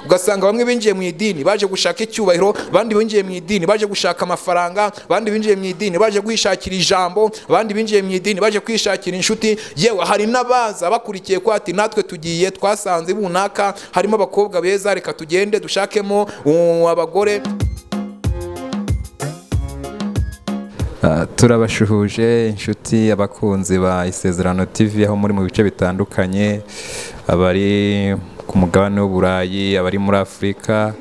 ugasanga bamwe binjiye mu idini baje gushaka icyubahiro, abandi binjiye mu idini baje gushaka amafaranga, abandi binjiye mu idini baje kwishakira ijambo, abandi binjiye mu idini baje kwishakira inshuti. Yewe hari n'abaza bakurikiye ko ati natwe tugiye twasanze bunaka harimo abakobwa beza, reka tugende dushakemo abagore. Turabashuhuje inshuti abakunzi ba Isezerano TV aho muri mu bice bitandukanye, abari ku mugabane w'Uburayi, abari muri Afurika,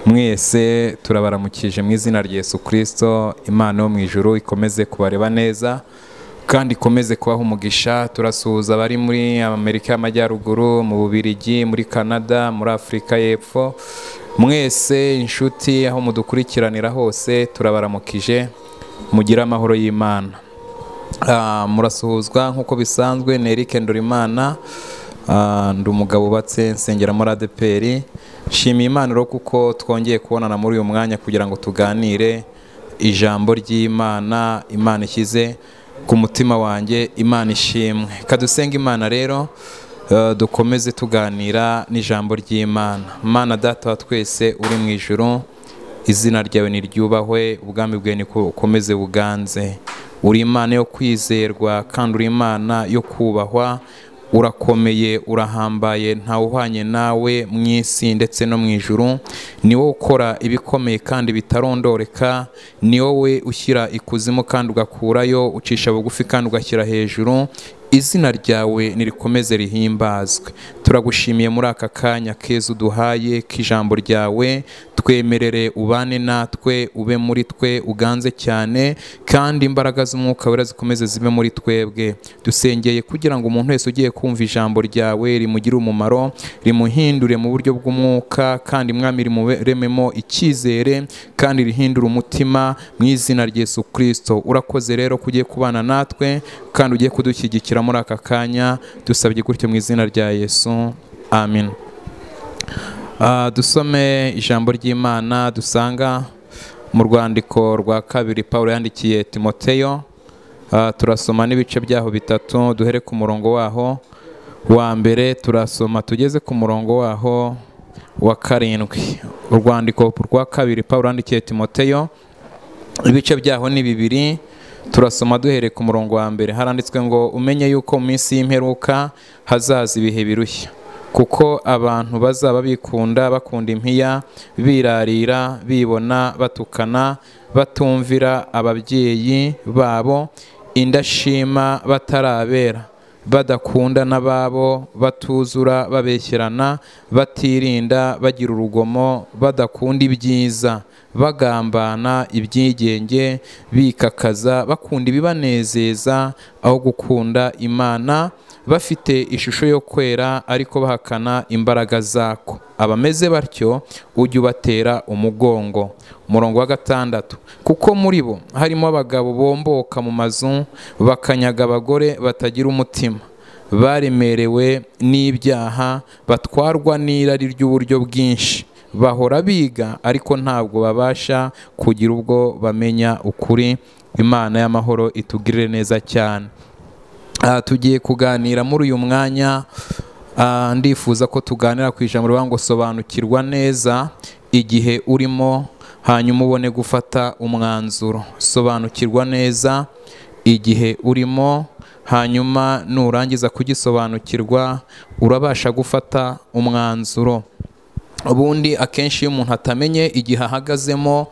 mwese turabaramukije mu izina rya Yesu Kristo. Imana yo mu ijuru ikomeze kubareba neza kandi ikomeze kubaha umugisha. Turasuhuza abari muri Amerika y'Amajyaruguru, mu Bubiligi, muri Canada, muri Afurika y'Epfo, mwese inshuti aho mudukurikiranira hose turabaramukije, mugira amahoro y'Imana. Murasuhuzwa nk'uko bisanzwe ni Eric Ndorimana, ndi umugabo ubatse nsengera muri ADPR. Nshimiye Imana rero kuko twongeye kubonana muri uyu mwanya kugira ngo tuganire ijambo ry'Imana. Imana ishyize ku mutima wanjye, Imana ishimwe. Kadusenga Imana rero dukomeze tuganira n'ijambo ry'Imana. Mana Data wa twese uri mu ijuru, izina ryawe niryubahwe, ubwami bwawe nikomeze buganze. Uri Imana yo kwizerwa kandi uri Imana yo kubahwa, urakomeye, urahambaye, ntawuhwanye nawe mu isi ndetse no mu ijuru. Ni wowe ukora ibikomeye kandi bitarondoreka, ni wowe ushyira ikuzimu kandi ugakurayo, ucisha bugufi kandi ugashyira hejuru. Izina ryawe nirikomeze rihimbazwe. Turagushimiye muri aka kanya keza uduhaye k'ijambo ryawe, twemerere ubane natwe, ube muri twe, uganze cyane, kandi imbaraga z'umwuka wera zikomeze zibe muri twebwe. Dusengeye kugira ngo umuntu wese ugiye kumva ijambo ryawe rimugire umumaro, rimuhindure mu buryo bw'umwuka, kandi Mwami rimurememo icyizere kandi rihindure umutima mu izina rya Yesu Kristo. Urakoze rero kugiye kubana natwe kandi ugiye kudushyigikira muri aka kanya, dusabye gutyo mu izina rya Yesu, amen. Dusome ijambo ry'Imana dusanga mu rwandiko rwa kabiri Pawulo yandikiye Timoteyo. Turasoma n'ibice byaho bitatu, duhere ku murongo waho wa mbere turasoma tugeze ku murongo waho wa karindwi. Urwandiko rwa kabiri Pawulo yandikiye Timoteyo, ibice byaho ni bibiri. Turasoma duhere ku murongo wa mbere. Haranditswe ngo umenye yuko mu minsi y'imperuka hazaza ibihe birushya, kuko abantu bazaba bikunda, bakunda impiya, birarira, bibona, batukana, batumvira ababyeyi babo, indashima, batarabera, badakunda n'ababo, batuzura, babeshyerana, batirinda, bagira urugomo, badakunda ibyiza, bagambana ibyigenge, bikakaza, bakunda ibibanezeza aho gukunda Imana, bafite ishusho yo kwera ariko bahakana imbaraga zako. Abameze batyo ujye ubatera umugongo. Umurongo wa gatandatu, kuko muri bo harimo abagabo bomboka mu mazu, bakanyaga abagore batagira umutima, baremerewe n'ibyaha, batwarwa n'irari ry'uburyo bwinshi, bahora biga ariko ntabwo babasha kugira ubwo bamenya ukuri. Imana y'amahoro itugirire neza cyane. Tugiye kuganira muri uyu mwanya, ndifuza ko tuganira ku ijambo rivuga ngo sobanukirwa neza igihe urimo, hanyuma ubone gufata umwanzuro. Sobanukirwa neza igihe urimo, hanyuma nurangiza kugisobanukirwa urabasha gufata umwanzuro. Ubundi akenshi iyo umuntu atamenye igihe ahagazemo,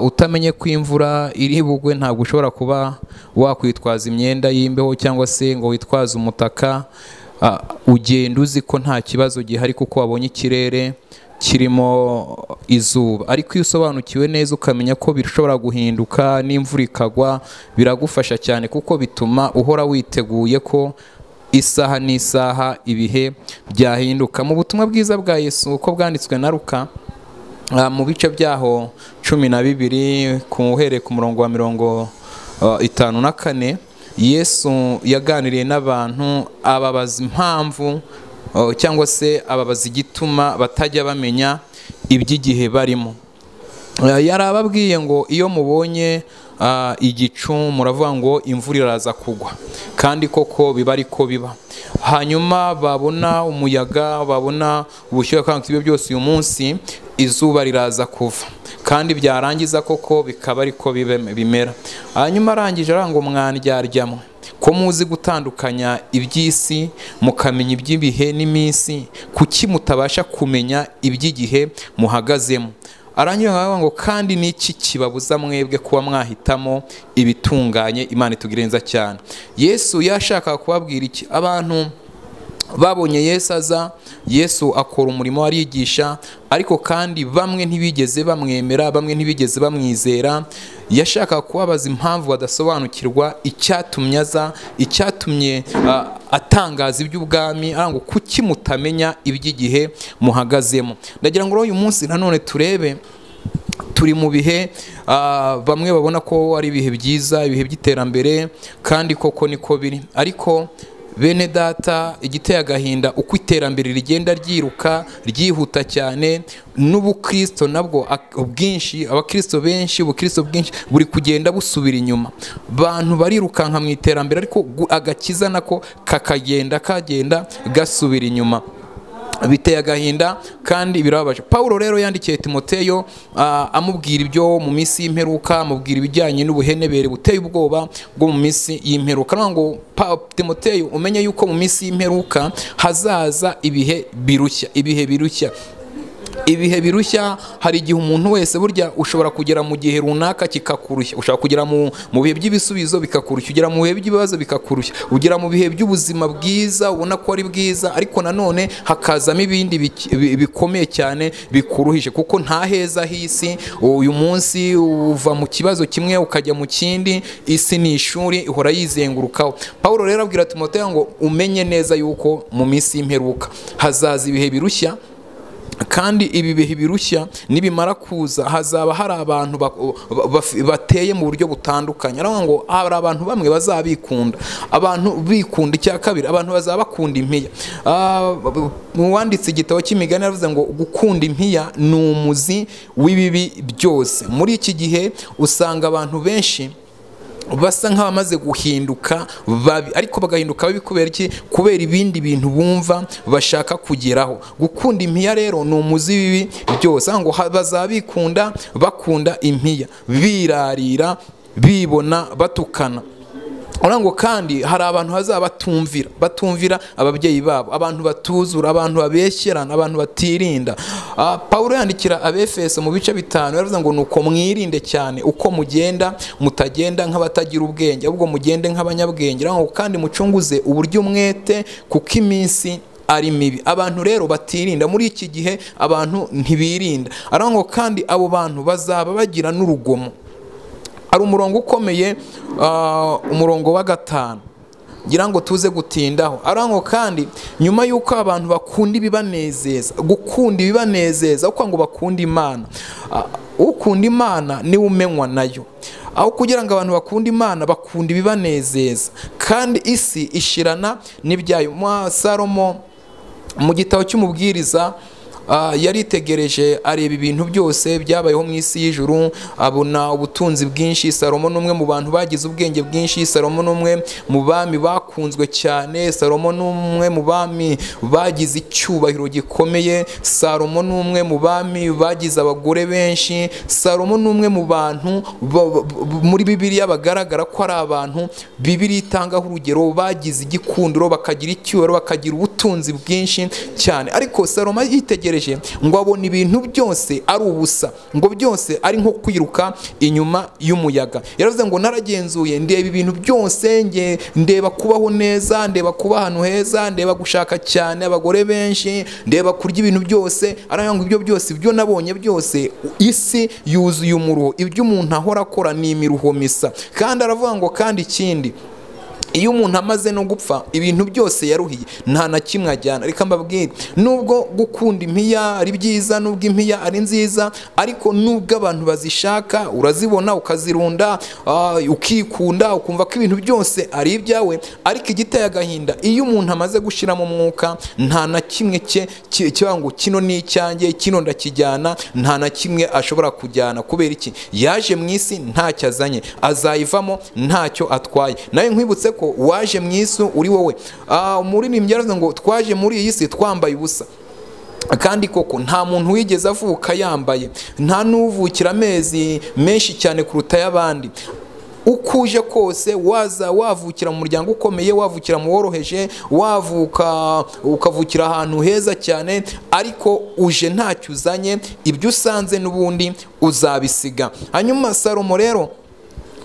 utamenye ko imvura iri bugwe, ntabwo ushobora kuba wakwitwaza imyenda y'imbeho cyangwa se ngo witwaze umutaka. Ugenda uzi ko nta kibazo gihari kuko wabonye ikirere kirimo izuba. Ariko iyo usobanukiwe neza ukamenya ko bishobora guhinduka n'imvura ikagwa, biragufasha cyane kuko bituma uhora witeguye ko isaha n'isaha ibihe byahinduka. Mu butumwa bwiza bwa Yesu uko bwanditswe na Luka, mu bice byaho 12 uhereye ku murongo wa 54, Yesu yaganiriye n'abantu ababaza impamvu cyangwa se ababaza igituma batajya bamenya iby'igihe barimo. Yarababwiye ngo iyo mubonye igicu muravuga ngo imvura iraza kugwa, kandi koko biba ariko biba. Hanyuma babona umuyaga, babona ubushyuhe, kandi ibyo byose uyu munsi izuba riraza kuva, kandi byarangiza koko bikaba ariko bimera. Hanyuma arangije arango mwandyaryamu ko muzi gutandukanya iby'isi mukamenya iby'ibihe n'iminsi, kuki mutabasha kumenya iby'igihe muhagazemo? Arangira ngo kandi niki kibabuza mwebwe kuba mwahitamo ibitunganye? Imana itugire neza cyane. Yesu yashaka kubabwira iki? Abantu babonye Yesu aza, Yesu akora umurimo arigisha, ariko kandi bamwe ntibigeze bamwemera, bamwe ntibigeze bamwizera. Yashaka kubabaza impamvu badasobanukirwa icyatumye aza, icyatumye atangaza iby'ubwami, arango kuki mutamenya iby'igihe muhagazemo. Ndagira ngo uyu munsi nanone turebe, turi mu bihe bamwe babona ko ari ibihe byiza, ibihe by'iterambere, kandi koko niko biri. Ariko bene data, igiteye agahinda uko iterambere rigenda ryiruka ryihuta cyane, n'ubukristo nabwo bwinshi, abakristo benshi, ubukristo bwinshi buri kugenda busubira inyuma. Bantu barirukanka mu iterambere, ariko agakiza nako kagenda gasubira inyuma. Biteye agahinda kandi birababaje. Paulo rero yandikiye Timoteyo amubwira ibyo mu minsi y'imperuka, amubwira ibijyanye n'ubuhenebere buteye ubwoba bwo mu minsi y'imperuka. Ngo Timoteyo umenye yuko mu minsi y'imperuka hazaza ibihe birushya, ibihe birushya. Ibihe birushya, hari igihe umuntu wese burya ushobora kugera mu gihe runaka kikakurushya, ushobora kugera mu bihe by'ibisubizo bikakurushya, ugera mu bihe by'ibibazo bikakurushya, ugera mu bihe by'ubuzima bwiza ubona ko ari bwiza, ariko nanone hakazamo ibindi bikomeye cyane bikuruhije, kuko nta heza h'isi. Uyu munsi uva mu kibazo kimwe ukajya mu kindi, isi ni ishuri ihora yizengurukaho. Paulo rero abwira Timoteyo ngo umenye neza yuko mu minsi y'imperuka hazaza ibihe birushya, kandi ibi bihe birushya nibimara kuza hazaba hari abantu bateye mu buryo butandukanye. Aravuga ngo hari abantu bamwe bazabikunda, abantu bikunda. Icya kabiri, abantu bazaba bakunda impiya. Mu wanditse igitabo cy'imigani yavuze ngo gukunda impiya ni umuzi w'ibibi byose. Muri iki gihe usanga abantu benshi basa nk'abamaze guhinduka babi, ariko bagahinduka babi kubera iki? Kubera ibindi bintu bumva bashaka kugeraho. Gukunda impiya rero ni umuzi w'ibibi byose. Ngo bazabikunda, bakunda impiya, birarira, bibona, batukana. Ngo kandi hari abantu hazaba batumvira ababyeyi babo, abantu batuzura, abantu babeshyerana, abantu batirinda. Paulo yandikira Abefeso mu bice 5 yaravuze ngo nuko mwirinde cyane uko mugenda, mutagenda nk'abatagira ubwenge, ahubwo mugende nk'abanyabwenge. Ngo kandi mucunguze uburyo umwete, kuko iminsi ari mibi. Abantu rero batirinda muri iki gihe, abantu ntibirinda. Ngo kandi abo bantu bazaba bagira n'urugomo. Ari umurongo ukomeye, umurongo wa 5 ngira ngo tuze gutindaho. Ngo kandi nyuma y'uko abantu bakunda ibibanezeza, gukunda ibibanezeza uko ngo bakunda Imana, ukunda Imana niwe umenywa nayo. Aho kugira ngo abantu bakunda Imana bakunda ibibanezeza, kandi isi ishirana n'ibyayo. Salomo mu gitabo cy'umubwiriza yaritegereje areba ibintu byose byabayeho mu isi y'ijuru, abona ubutunzi bwinshi. Salomo n'umwe mu bantu bagize ubwenge bwinshi, Salomo n'umwe mu bami bakunzwe cyane, Salomo n'umwe mu bami bagize icyubahiro gikomeye, Salomo n'umwe mu bami bagize abagore benshi, Salomo n'umwe mu bantu muri Bibiliya bagaragara ko ari abantu Bibiliya itangaho urugero bagize igikundiro, bakagira icyubahiro, bakagira ubutunzi bwinshi cyane. Ariko Salomo yitegereje ngo abona ibintu byose ari ubusa, ngo byose ari nko kwiruka inyuma y'umuyaga. Yaravuze ngo naragenzuye ndeba ibintu byose, ndeba kubaho neza, ndeba kuba ahantu heza, ndeba gushaka cyane abagore benshi, ndeba kurya ibintu byose. Aravuga ngo ibyo byose ibyo nabonye byose, isi yuzuye umuruho, ibyo umuntu ahora akora ni imiruho misa. Kandi aravuga ngo kandi ikindi, iyo umuntu amaze no gupfa ibintu byose yaruhiye nta na kimwe ajyana. Reka mbabwire, nubwo gukunda impiya ari byiza, nubwo impiya ari nziza, ariko nubwo abantu bazishaka urazibona ukazirunda, ukikunda ukumva ko ibintu byose ari ibyawe, ariko igiteye agahinda iyo umuntu amaze gushiramo umwuka nta na kimwe kiba ngo kino ni icyanjye, kino ndakijyana, nta na kimwe ashobora kujyana. Kubera iki? Yaje mu isi ntacyo azanye, azayivamo ntacyo atwaye. Nawe nkwibutse ko waje mu isi uri wowe. Umuririmbyi yaravuze ngo twaje muri iyi si twambaye ubusa, kandi koko nta muntu wigeze avuka yambaye, nta n'uvukira amezi menshi cyane kuruta y'abandi. Uko uje kose wavukira mu muryango ukomeye, wavukira mu woroheje, ukavukira ahantu heza cyane, ariko uje ntacyo uzanye, ibyo usanze n'ubundi uzabisiga. Hanyuma Salomo rero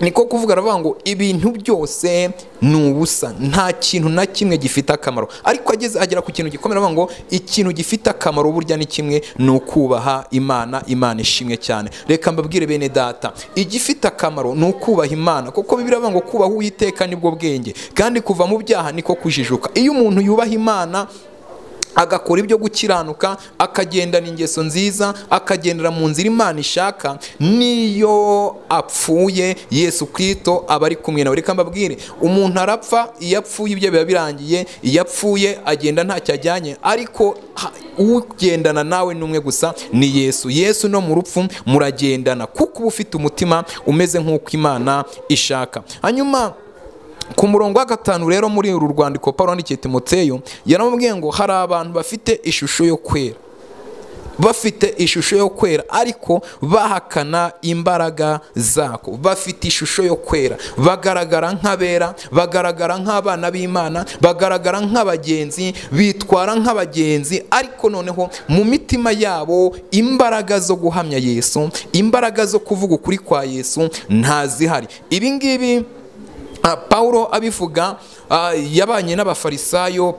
niko kuvuga, aravuga ngo ibintu byose ni ubusa, nta kintu na kimwe gifite akamaro. Ariko agera ku kintu gikomeye, aravuga ngo ikintu gifite akamaro burya ni kimwe, ni ukubaha Imana. Imana ishimwe cyane. Reka mbabwire bene data, igifite akamaro ni ukubaha Imana, kuko Bibiliya iravuga ngo kubaha Uwiteka nibwo bwenge, kandi kuva mu byaha niko kujijuka. Iyo umuntu yubaha Imana agakora ibyo gukiranuka, akagendana ingeso nziza, akagendera mu nzira Imana ishaka, niyo apfuye Yesu Kristo aba ari kumwe nawe. Reka mbabwire, umuntu arapfa, iyo apfuye ibyo biba birangiye, iyo apfuye agenda ntacyo ajyanye, ariko ugendana nawe n'umwe gusa, ni Yesu. Yesu no mu rupfu muragendana, kuko uba ufite umutima umeze nk'uko Imana ishaka. Hanyuma ku murongo wa 5 rero muri uru rwandiko Pawulo yandikiye Timoteyo, yaramubwiye ngo hari abantu bafite ishusho yo kwera, bafite ishusho yo kwera, ariko bahakana imbaraga zako. Bafite ishusho yo kwera, bagaragara nk'abera, bagaragara nk'abana b'Imana, bagaragara nk'abagenzi, bitwara nk'abagenzi, ariko noneho mu mitima yabo imbaraga zo guhamya Yesu, imbaraga zo kuvuga ukuri kwa Yesu ntazihari. Ibi ngibi Pawulo abivuga, yabanye n'abafarisayo.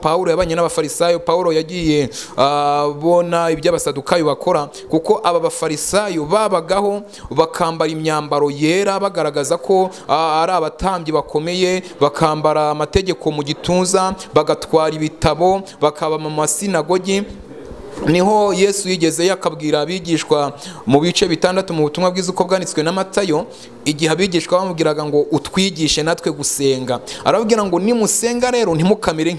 Pawulo yagiye bona ibyo abasadukayo bakora, kuko aba bafarisayo babagaho bakambara imyambaro yera, bagaragaza ko ari abatambyi bakomeye, bakambara amategeko mu gituza, bagatwara ibitabo, bakaba mu masinagogi. Niho Yesu yigeze yakabwira abigishwa mu bice 6 mu butumwa bwiza uko bwanditswe na Matayo, igihe abigishwa bamubwiraga ngo utwigishe natwe gusenga. Arababwira ngo nimusenga rero ntimukamere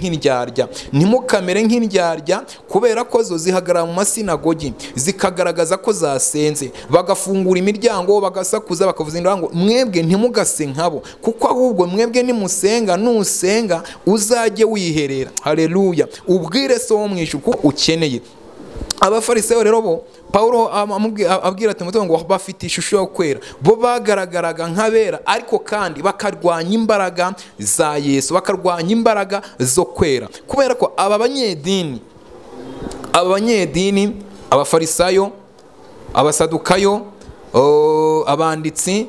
nk'indyarya, kubera ko zo zihagarara mu masinagogi zikagaragaza ko zasenze, bagafungura imiryango, bagasakuza, bakavuza induru ngo mwebwe ntimugase nkabo, kuko ahubwo mwebwe nimusenga, nusenga uzajye wiherera. Haleluya! Ubwire so wo mu ijuru ko ukeneye. Abafarisayo rero bo Pawulo abwira Timoteyo ngo bafite ishusho yo kwera, bo bagaragaraga nk'abera, ariko kandi bakarwanya imbaraga za Yesu, bakarwanya imbaraga zo kwera. Kubera ko aba banyedini, abafarisayo, abasadukayo, abanditsi,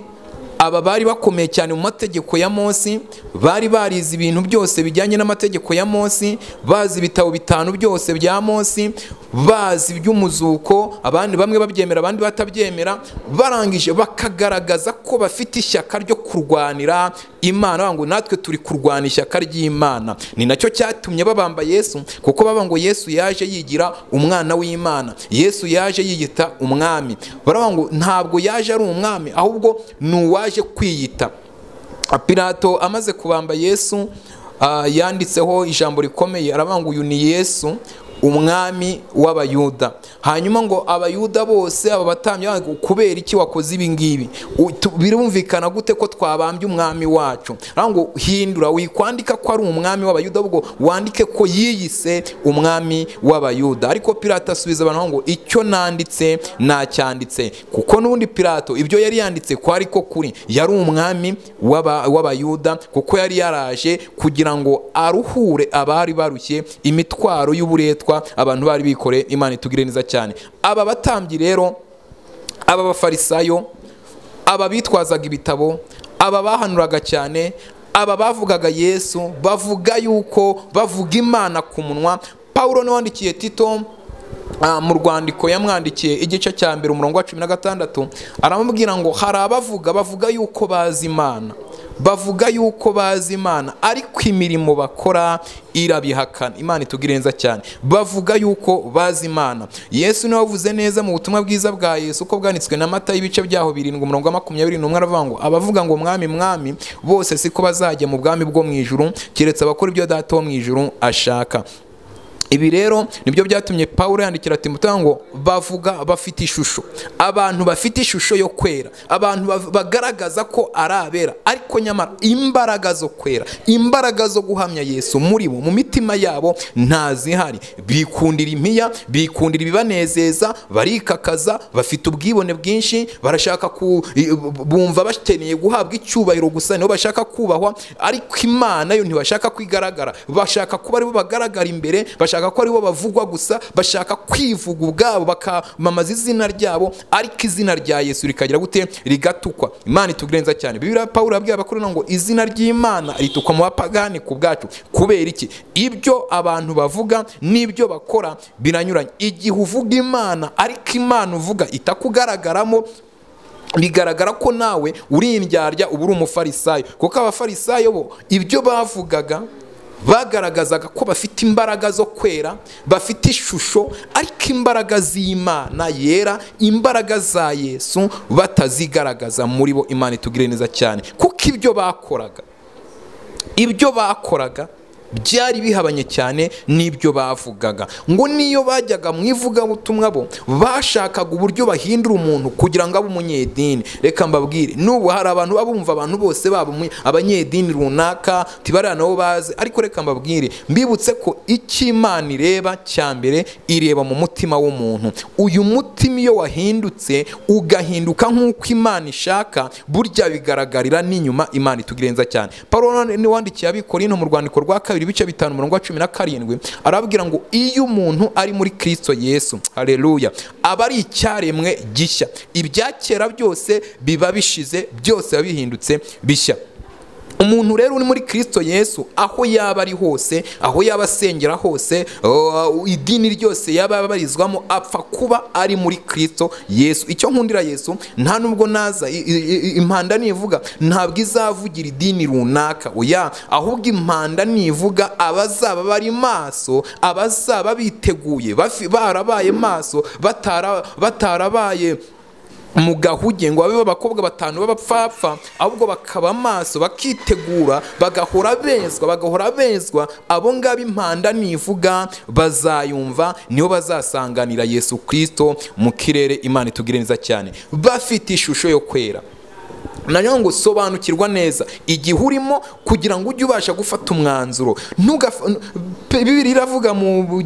aba bari bakomeye cyane mu mategeko ya Mose, bari barize ibintu byose bijyanye n'amategeko ya Mose, bazi ibitabo 5 byose bya Mose, bazi iby'umuzuko, abandi bamwe babyemera abandi batabyemera. Barangije bakagaragaza ko bafite ishyaka ryo kurwanira Imana, ngo natwe turi kurwana ishyaka ry'Imana. Ni nacyo cyatumye babamba Yesu, kuko baba ngo Yesu yaje yigira umwana w'Imana, Yesu yaje yiyita umwami. Baravuga ngo ntabwo yaje ari umwami, ahubwo ni uwaje kwiyita. Pilato amaze kubamba Yesu, yanditseho ijambo rikomeye, aravuga ngo uyu ni Yesu umwami w'abayuda. Hanyuma ngo abayuda bose, aba batambyi, kubera iki wakoze ibi ngibi? Birumvikana gute ko twabambye umwami wacu? Ngo hindura, wikwandika ko ari umwami w'abayuda, ubwo wandike ko yiyise umwami w'abayuda. Ariko Pilato asubiza abantu ngo icyo nanditse nacyanditse, kuko n'ubundi Pilato ibyo yari yanditse ko ariko kuri, yari umwami w'abayuda, kuko yari yaraje kugira ngo aruhure abari barushye imitwaro y'uburetwa abantu bari bikore. Imana itugire neza cyane. Aba batambyi rero, aba bafarisayo, aba bitwazaga ibitabo, aba bahanuraga cyane, aba bavugaga Yesu, bavuga yuko bavuga Imana ku munwa. Pawulo niwe wandikiye Tito mu rwandiko yamwandikiye igice cya 1 umurongo wa 16, aramubwira ngo hari abavuga yuko bazi Imana, bavuga yuko bazi Imana ariko imirimo bakora irabihakana. Imana itugire neza cyane. Bavuga yuko bazi Imana. Yesu niwe wavuze neza mu butumwa bwiza bwa Yesu uko bwanditswe na Matayo ibice byaho 7:21 aravuga ngo abavuga ngo mwami mwami bose siko bazajya mu bwami bwo mu ijuru keretse abakora ibyo Data wo mu ijuru ashaka. Ibi rero nibyo byatumye Paulo yandikira Timoteyo ngo bavuga bafite ishusho, abantu bafite ishusho yo kwera, abantu bagaragaza ko ari abera, ariko nyamara imbaraga zo kwera, imbaraga zo guhamya Yesu muri bo mu mitima yabo ntazihari. Bikundira impiya, bikundira ibibanezeza, barikakaza, bafite ubwibone bwinshi, barashaka bumva bakeneye guhabwa icyubahiro gusa, niho bashaka kubahwa, ariko Imana yo ntibashaka kwigaragara, bashaka kuba aribo bagaragara imbere, bashaka ko aribo bavugwa gusa, bashaka kwivuga ubwabo bakamamaza izina ryabo, ariko izina rya Yesu rikagira gute? Rigatukwa. Imana itugenza cyane. Bibiliya Paulo yabwiye abakorana ngo izina ry'Imana ritukwa mu bapagani ku bwacu. Kubera iki? Ibyo abantu bavuga n'ibyo bakora biranyuranye. Igihe uvuga Imana ariko Imana uvuga itakugaragaramo, bigaragara ko nawe uri indyarya, uba uri umufarisayo. Kuko abafarisayo bo ibyo bavugaga bagaragazaga ko bafite imbaraga zo kwera, bafite ishusho, ariko imbaraga z'Imana yera, imbaraga za Yesu batazigaragaza muri bo. Imana itugire neza cyane. Kuko ibyo bakoraga byari bihabanye cyane n'ibyo bavugaga. Ngo niyo bajyaga mu ivugabutumwa bo bashakaga uburyo bahindura umuntu kugira ngo abe umunyedini. Reka mbabwire, n'ubu hari abantu babumva abantu bose baba abanyedini runaka tibara nabo bazi, ariko reka mbabwire mbibutse ko Imana ireba cyambere ireba mu mutima w'umuntu. Uyu mutima iyo wahindutse ugahinduka nk'uko Imana ishaka, burya bigaragarira n'inyuma. Imana itugirenza cyane. Paulo ni wandikiye Abikorino mu rwandiko rwa 2 ibice 5:17 arabwira ngo iyo umuntu ari muri Kristo Yesu, haleluya, aba ari icyaremwe gishya, ibyakera byose biba bishize, byose babihindutse bishya. Umuntu rero uri muri Kristo Yesu, aho yaba ari hose, aho yaba asengera hose, idini ryose yaba abarizwamo, apfa kuba ari muri Kristo Yesu. Icyo nkundira Yesu, nta nubwo naza impanda nivuga ntabwo izavugira idini runaka, oya, ahubwo impanda nivuga abazaba bari maso, abazaba biteguye, barabaye maso, batarabaye mu gahuge ngo babe abakobwa 5 b'abapfapfa, ahubwo bakaba maso, bakitegura, bagahora bezwa. Abo ngabo impanda nivuga bazayumva, niho bazasanganira Yesu Kristo mu kirere. Imana itugire neza cyane. Bafite ishusho yo kwera. Nanyo ngo sobanukirwa neza igihe urimo kugira ngo ujye ubasha gufata umwanzuro. Bibiliya iravuga mu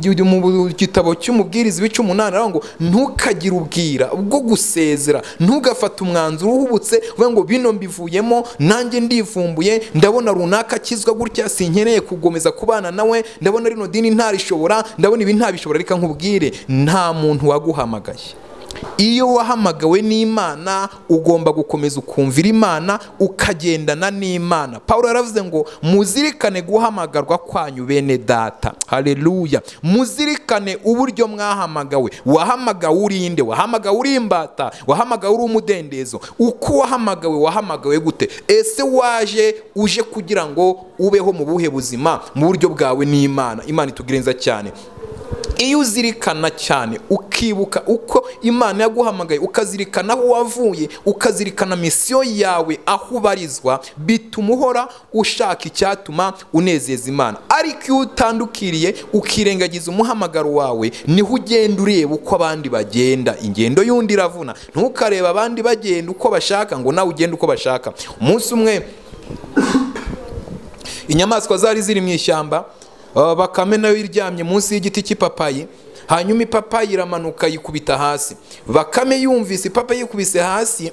gitabo cy'umubwiriza ibice 8 ngo ntukagire ubwira bwo gusezera, ntugafata umwanzuro uhubutse uvuga ngo bino mbivuyemo, nanjye ndivumbuye, ndabona runaka kizwa gutya, sinkeneye kugomeza kubana nawe, ndabona rino dini ntarishobora, ndabona ibi ntabishobora. Reka nkubwire, nta muntu waguhamagaye. Iyo wahamagawe n'Imana ugomba gukomeza ukumvira Imana, ukagendana n'Imana. Paulo yaravuze ngo muzirikane guhamagarwa kwanyu bene data, haleluya. Muzirikane uburyo mwahamagawe. Wahamagawe urinde, wahamagawe uri imbata, wahamagawe uri umudendezo. Uko wahamagawe gute? Ese uje kugira ngo ubeho mu buhe buzima? Mu buryo bwawe n'Imana. Imana itugirenza cyane. Iyo uzirikana cyane, ukibuka uko Imana yaguhamagaye, ukazirikana aho wavuye, ukazirikana misiyo yawe aho ubarizwa, bituma uhora ushaka icyatuma unezeza Imana. Ariko iyo utandukiriye ukirengagiza umuhamagaro wawe, niho ugenda ureba uko abandi bagenda. Ingendo y'undi iravuna. Ntukareba abandi bagenda uko bashaka ngo nawe ugende uko bashaka. Umunsi umwe inyamaswa zari ziri mu ishyamba, Bakame nayo iryamye munsi y'igiti cy'ipapayi, hanyuma ipapayi iramanuka yikubita hasi. Bakame yumvise ipapayi yikubise hasi,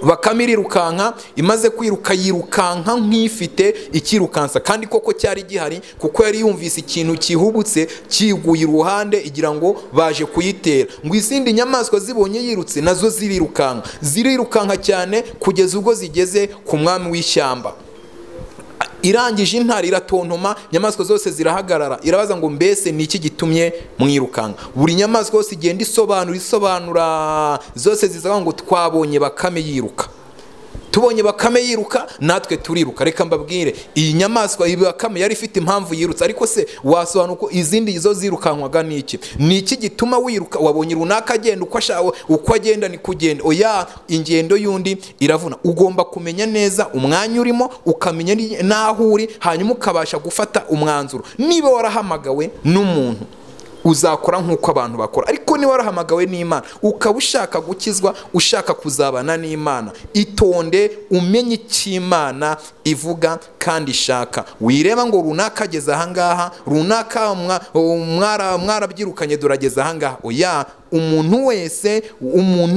Bakame irirukanka, imaze kwiruka yirukanka nk'ifite ikirukansa, kandi koko cyari gihari, kuko yari yumvise ikintu kihubutse kiguye iruhande igira ngo baje kuyitera. Ngo izindi nyamaswa zibonye yirutse nazo zirirukanka cyane kugeza ubwo zigeze ku mwami w'ishyamba. Irangije intare iratontoma, nyamaswa zose zirahagarara, irabaza ngo mbese niki gitumye mwirukanka? Buri nyamaswa yose igenda isobanura, zose zizaga ngo twabonye Bakame yiruka. tubonye bakame yiruka natwe turiruka. Reka mbabwire, iyi nyamaswa iyi bakame yari ifite impamvu yirutse, ariko se wasobanura uko izindi izo zirukankwaga n'iki? Ni iki gituma wiruka? Wabonye runaka agenda uko agenda ni kugenda? Oya, ingendo y'undi iravuna. Ugomba kumenya neza umwanya urimo, ukamenya n'aho uri, hanyuma ukabasha gufata umwanzuro. Niba warahamagawe n'umuntu uzakora nk'uko abantu bakora, ariko niba warahamagawe n'Imana ukaba ushaka gukizwa, ushaka kuzabana n'Imana, itonde umenye icyo Imana ivuga kandi ishaka. Wireba ngo runaka ageze ahangaha, runaka mwarabyirukanye durageze ahangaha. Oya, umuntu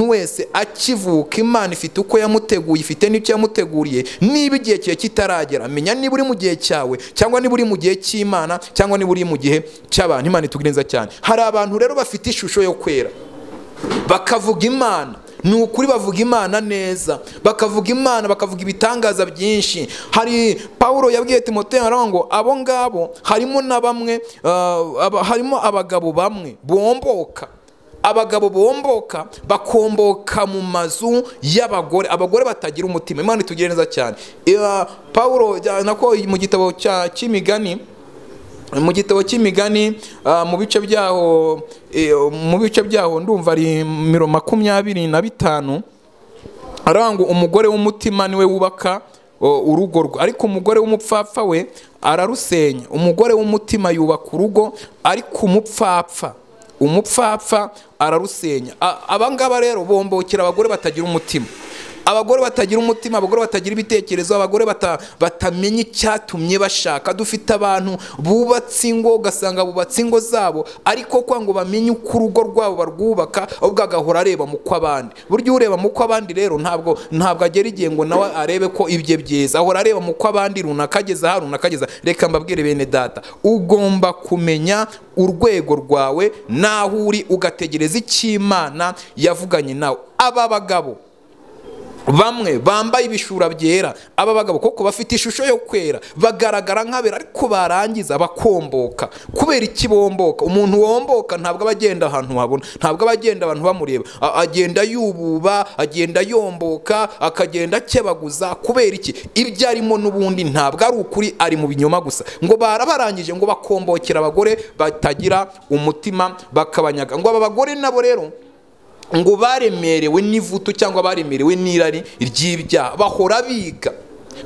wese akivuka Imana ifite uko yamuteguye, ifite n'icyo yamuteguriye. Niba igihe cyawe kitaragera, menya niba uri mu gihe cyawe, cyangwa niba uri mu gihe cy'Imana, cyangwa niba uri mu gihe cy'abantu. Imana itugire cyane. Hari abantu rero bafite ishusho yo kwera, bakavuga Imana, ni ukuri bavuga Imana neza, bakavuga Imana, bakavuga ibitangaza byinshi. Hari Paulo yabwiye Timoteyo ngo abo ngabo harimo na bamwe, harimo abagabo bamwe bomboka, abagabo bomboka, bakomboka mu mazu y'abagore, abagore batagira umutima. Imana itugire neza cyane. Paulo nako mu gitabo cy'imigani, mu gitabo cy'imigani mu bice byaho ndumva ari 25, aranga umugore w'umutima niwe wubaka urugo rwe, ariko umugore w'umupfapfa we ararusenya. Umugore w'umutima yubaka urugo, ariko umupfapfa ararusenya. Abangaba rero bombokera abagore batagira umutima, abagore batagira umutima, abagore batagira ibitekerezo, abagore batamenya icyatumye bashaka. Dufite abantu bubatse ingo, ugasanga bubatse ingo zabo, ariko kwa ngo bamenye uko urugo rwabo barwubaka, ahubwo agahora areba mu kw'abandi. Burya ureba mu kw'abandi rero ntabwo agera igihe ngo nawe arebe ko ibye byiza, ahora areba mu kw'abandi, runaka ageza aha, runaka ageza. Reka mbabwire bene data, ugomba kumenya urwego rwawe naho uri, ugategereza icyo Imana yavuganye nawe. Aba bagabo bamwe bambaye ibishura byera, aba bagabo koko bafite ishusho yo kwera, bagaragara nk'abera, ariko barangiza bakomboka. Kubera iki bomboka? Umuntu womboka ntabwo abagenda ahantu habona, ntabwo abagenda abantu bamureba, agenda yububa, agenda yomboka, akagenda akebaguza. Kubera iki? Ibyo arimo n'ubundi ntabwo ari ukuri, ari mu binyoma gusa. Ngo barabarangije ngo bakombokera abagore batagira umutima, bakabanyaga. Ngo aba bagore nabo rero ngo baremerewe n'ivutu cyangwa baremerewe n'irari ry'ibyaha, bahora biga,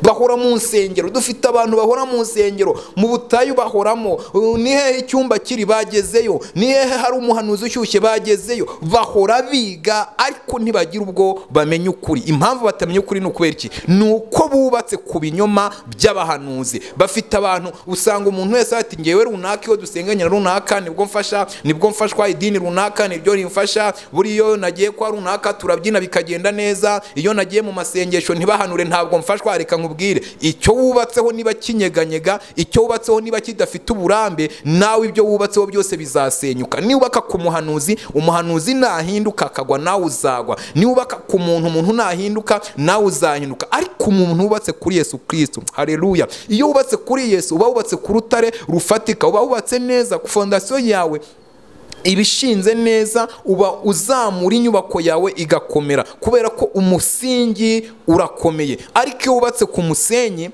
bahora mu nsengero. Dufite abantu bahora mu nsengero, mu butayu bahoramo. Ni hehe icyumba kiri? Bagezeyo. Ni hehe hari umuhanuzi ushyushye? Bagezeyo. Bahora biga, ariko ntibagira ubwo bamenya ukuri. Impamvu batamenya ukuri ni ukubera iki? Ni uko bubatse ku binyoma by'abahanuzi. Bafite abantu, usanga umuntu wese ati ngewe runaka, iyo dusenganya runaka nibwo mfashwa, idini runaka nibyo rimfasha, buriyo nagiye kwa runaka turabyina bikagenda neza, iyo nagiye mu masengesho ntibahanure ntabwo mfashwa. Reka nkubwire, icyo wubatseho niba kinyeganyega, icyo wubatseho niba kidafite uburambe, nawe ibyo wubatseho byose bizasenyuka. Niwubaka ku muhanuzi, umuhanuzi nahinduka akagwa, nawe uzagwa. Niwubaka ku muntu, umuntu nahinduka, nawe uzahinduka. Ariko umuntu wubatse kuri Yesu Kristo, haleluya, iyo wubatse kuri Yesu uba wubatse ku rutare rufatika, uba wubatse neza ku fondasiyo yawe ibishinze neza, uba uzamura inyubako yawe igakomera, kubera ko umusingi urakomeye. Ariko iyo wubatse ku musenyi,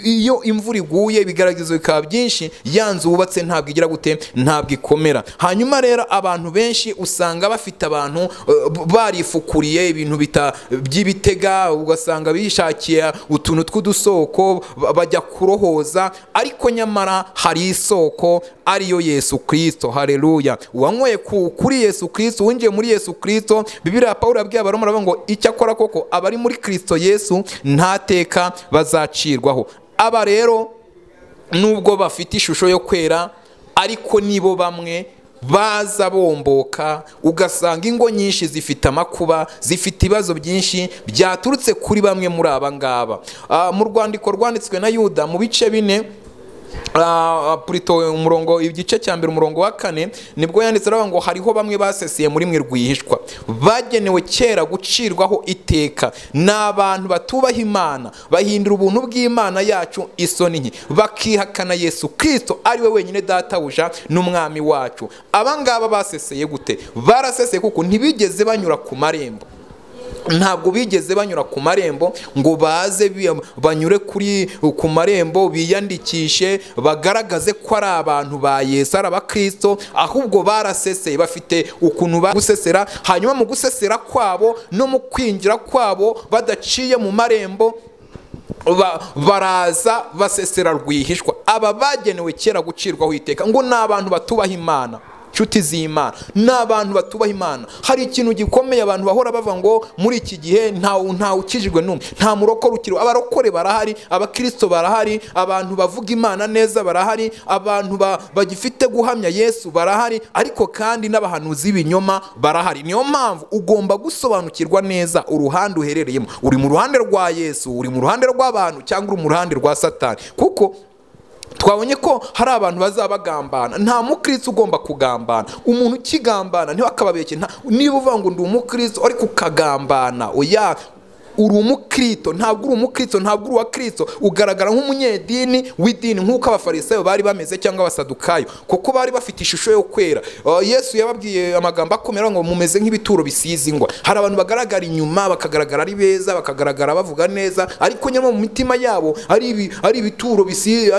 iyo imvura iguye bigaragaza bikaba byinshi, yanze wubatse ntabwo igira gute, ntabwo ikomera. Hanyuma rero abantu benshi usanga bafite abantu barifukuriye ibintu by'ibitega, ugasanga bishakiye utuntu tw'udusoko bajya kurohoza, ariko nyamara hari isoko, ariyo Yesu Kristo. Haleluya. Wanyweye kuri Yesu Kristo, winjiye muri Yesu Kristo. Bibiliya Paulo yabwiye Abaroma aravuga ngo icyakora koko abari muri Kristo Yesu nta teka bazacirwaho. Aba rero nubwo bafite ishusho yo kwera, ariko nibo bamwe baza bomboka, ugasanga ingo nyinshi zifite amakuba, zifite ibibazo byinshi byaturutse kuri bamwe muri aba ngaba. Mu rwandiko rwanditswe na Yuda mu bice 4, umurongo, igice cya mbere umurongo wa 4, nibwo yanditse aravuga ngo hariho bamwe baseseye muri mwe rwihishwa, bagenewe kera gucirwaho iteka. Ni abantu batubaha Imana, bahindura ubuntu bw'Imana yacu isoni nke, bakihakana Yesu Kristo ari we wenyine databuja n'umwami wacu. Aba ngaba baseseye gute? Baraseseye kuko ntibigeze banyura ku marembo. ntabwo bigeze banyura ku marembo ngo baze banyure ku marembo biyandikishe bagaragaze ko ari abantu ba Yesu, ari abakristo, ahubwo baraseseye, bafite ukuntu bagusesera, hanyuma mu gusesera kwabo no mu kwinjira kwabo badaciye mu marembo baraza basesera rwihishwa. Aba bagenewe kera gucirwaho iteka ngo ni abantu batubaha Imana. Nshuti z'Imana, ni abantu batubaha Imana. Hari ikintu gikomeye abantu bahora bava ngo muri iki gihe nta ukijijwe n'umwe, nta murokore ukiriho. Abarokore barahari, abakristo barahari, abantu bavuga Imana neza barahari, abantu bagifite guhamya Yesu barahari, ariko kandi n'abahanuzi b'ibinyoma barahari. Niyo mpamvu ugomba gusobanukirwa neza uruhande uherereyemo. Uri mu ruhande rwa Yesu, uri mu ruhande rw'abantu, cyangwa uri mu ruhande rwa Satani? Kuko twabonye ko hari abantu bazabagambana. Nta mukristo ugomba kugambana. Umuntu ukigambana niho akababeshye. Niba uvuga ngo ndi umukristo ariko ukagambana, oya, uri umukristo, ntabwo uri umukristo, ntabwo uri uwa Kristo. Ugaragara nk'umunyedini w'idini nk'uko abafarisayo bari bameze, cyangwa abasadukayo, kuko bari bafite ishusho yo kwera. Yesu yababwiye amagambo akomera ngo mumeze nk'ibituro bisize ingwa. Hari abantu bagaragara inyuma bakagaragara ari beza, bakagaragara bavuga neza, ariko nyuma mu mitima yabo ari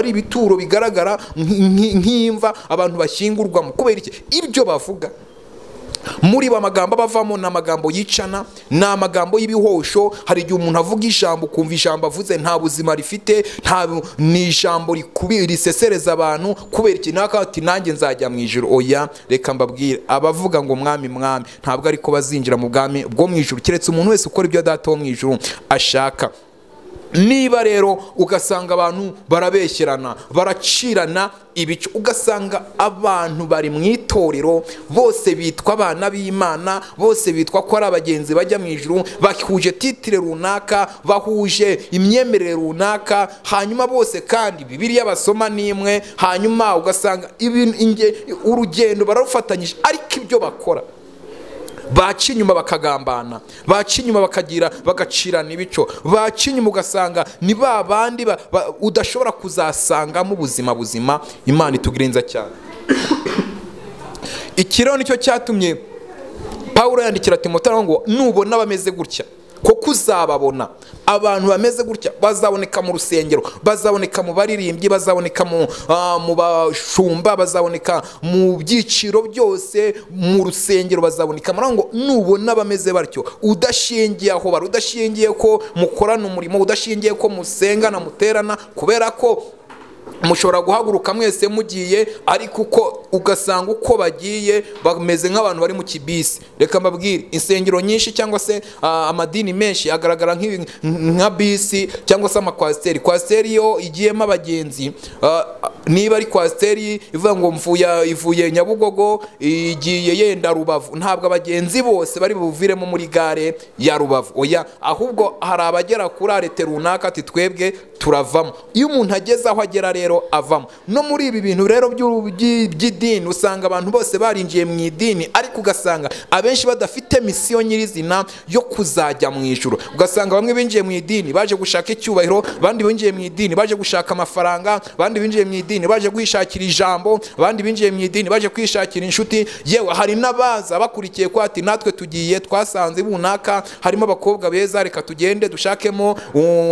ibituro bigaragara nk'imva abantu bashyingurwamo. Kubera iki? Ibyo bavuga muri bo amagambo bavamo ni amagambo yicana, ni amagambo y'ibihosho. Hari igihe umuntu avuga ijambo ukumva ijambo avuze nta buzima rifite, ni ijambo risesereza abantu. Kubera iki? Ati nanjye nzajya mu ijuru. Oya, reka mbabwire, abavuga ngo mwami mwami ntabwo ariko bazinjira mu bwami bwo mu ijuru, keretse umuntu wese ukora ibyo Data wo mu ijuru ashaka. Niba rero ugasanga abantu barabeshyerana, baracirana ibice, ugasanga abantu bari mu itorero bose bitwa abana b'Imana, bose bitwa ko ari abagenzi bajya mu ijuru, bahuje titire runaka, bahuje imyemerere runaka, hanyuma bose kandi Bibiliya basoma n'imwe, hanyuma ugasanga urugendo bararufatanyije, ariko ibyo bakora baca inyuma bakagambana, baca inyuma bagacirana ibico, baca inyuma ugasanga ni ba bandi udashobora kuzasangamo ubuzima buzima. Imana itugirenza cyane. Ikiro nicyo cyatumye Pawulo yandikira Timoteyo ngo nubona bameze gutya, koko uzababona. Abantu bameze gutya bazaboneka mu rusengero, bazaboneka mu baririmbyi, bazaboneka mu bashumba, bazaboneka mu byiciro byose, mu rusengero bazaboneka. Ngo nubona bameze batyo, udashingiye aho bari, udashingiye ko mukorana umurimo, udashingiye ko musengana muterana, kubera ko mushobora guhaguruka mwese mugiye, ariko uko ugasanga uko bagiye bameze nk'abantu bari mu kibisi. Reka mbabwire, insengero nyinshi cyangwa se amadini menshi agaragara nka bisi cyangwa se amakwasiteri. Kwasiteri yo igiyemo abagenzi, niba ari kwasiteri ivuga ngo ivuye Nyabugogo igiye yenda Rubavu, ntabwo abagenzi bose bari buviremo muri gare ya Rubavu. Oya, ahubwo hari abagera kuri arete runaka ati twebwe turavamo. Iyo umuntu ageze aho agera rero avamo. No muri ibi bintu rero by'idini usanga abantu bose barinjiye mu idini, ariko ugasanga abenshi badafite misiyo nyirizina yo kuzajya mu ijuru. Ugasanga bamwe binjiye mu idini baje gushaka icyubahiro, abandi binjiye mu idini baje gushaka amafaranga, abandi binjiye mu idini baje kwishakira ijambo, abandi binjiye mu idini baje kwishakira inshuti. Yewe hari n'abaza bakurikiye ko ati natwe tugiye twasanze bunaka harimo abakobwa beza, reka tugende dushakemo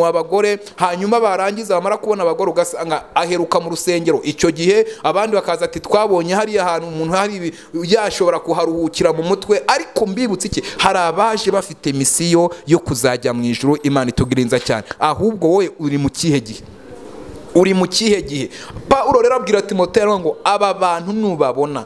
abagore. Hanyuma barangiza bamara kubona abagore ugasanga aheruka mu rusengero. Icyo gihe abandi bakaza ati twabonye hari ahantu umuntu hari yashobora kuharuhukira mu mutwe. Ariko mbibutse iki, hari abaje bafite misiyo yo kuzajya mu ijuru. Imana itugirinza cyane. Ahubwo wowe uri mu kihe gihe? Uri mu kihe gihe? Pawulo rero abwira Timoteyo ngo aba bantu nubabona,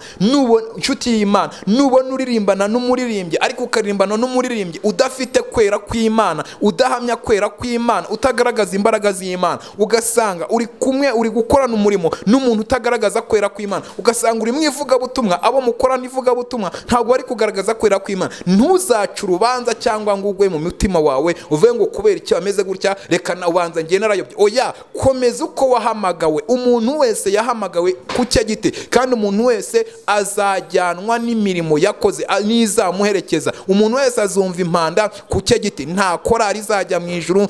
inshuti y'Imana, nubona uririmbana n'umuririmbyi, ariko ukaririmbana n'umuririmbyi udafite kwera kw'Imana, udahamya kwera kw'Imana, utagaragaza imbaraga z'Imana, ugasanga uri kumwe uri gukorana umurimo n'umuntu utagaragaza kwera kw'Imana, ugasanga uri mu ivugabutumwa, abo mukorana ivugabutumwa ntabwo bari kugaragaza kwera kw'Imana, ntuzaca urubanza cyangwa ngo ugwe mu mutima wawe uvuge ngo kubera icyo ameze gutya reka na ubanza ngiye narayobye. Oya, komeza uko wahamagawe. Umuntu wese yahamagawe ku cye gite, kandi umuntu wese azajyanwa n'imirimo yakoze n'izamuherekeza. Umuntu wese azumva impanda ku cye gite. Nta korari izajya mu ijuru,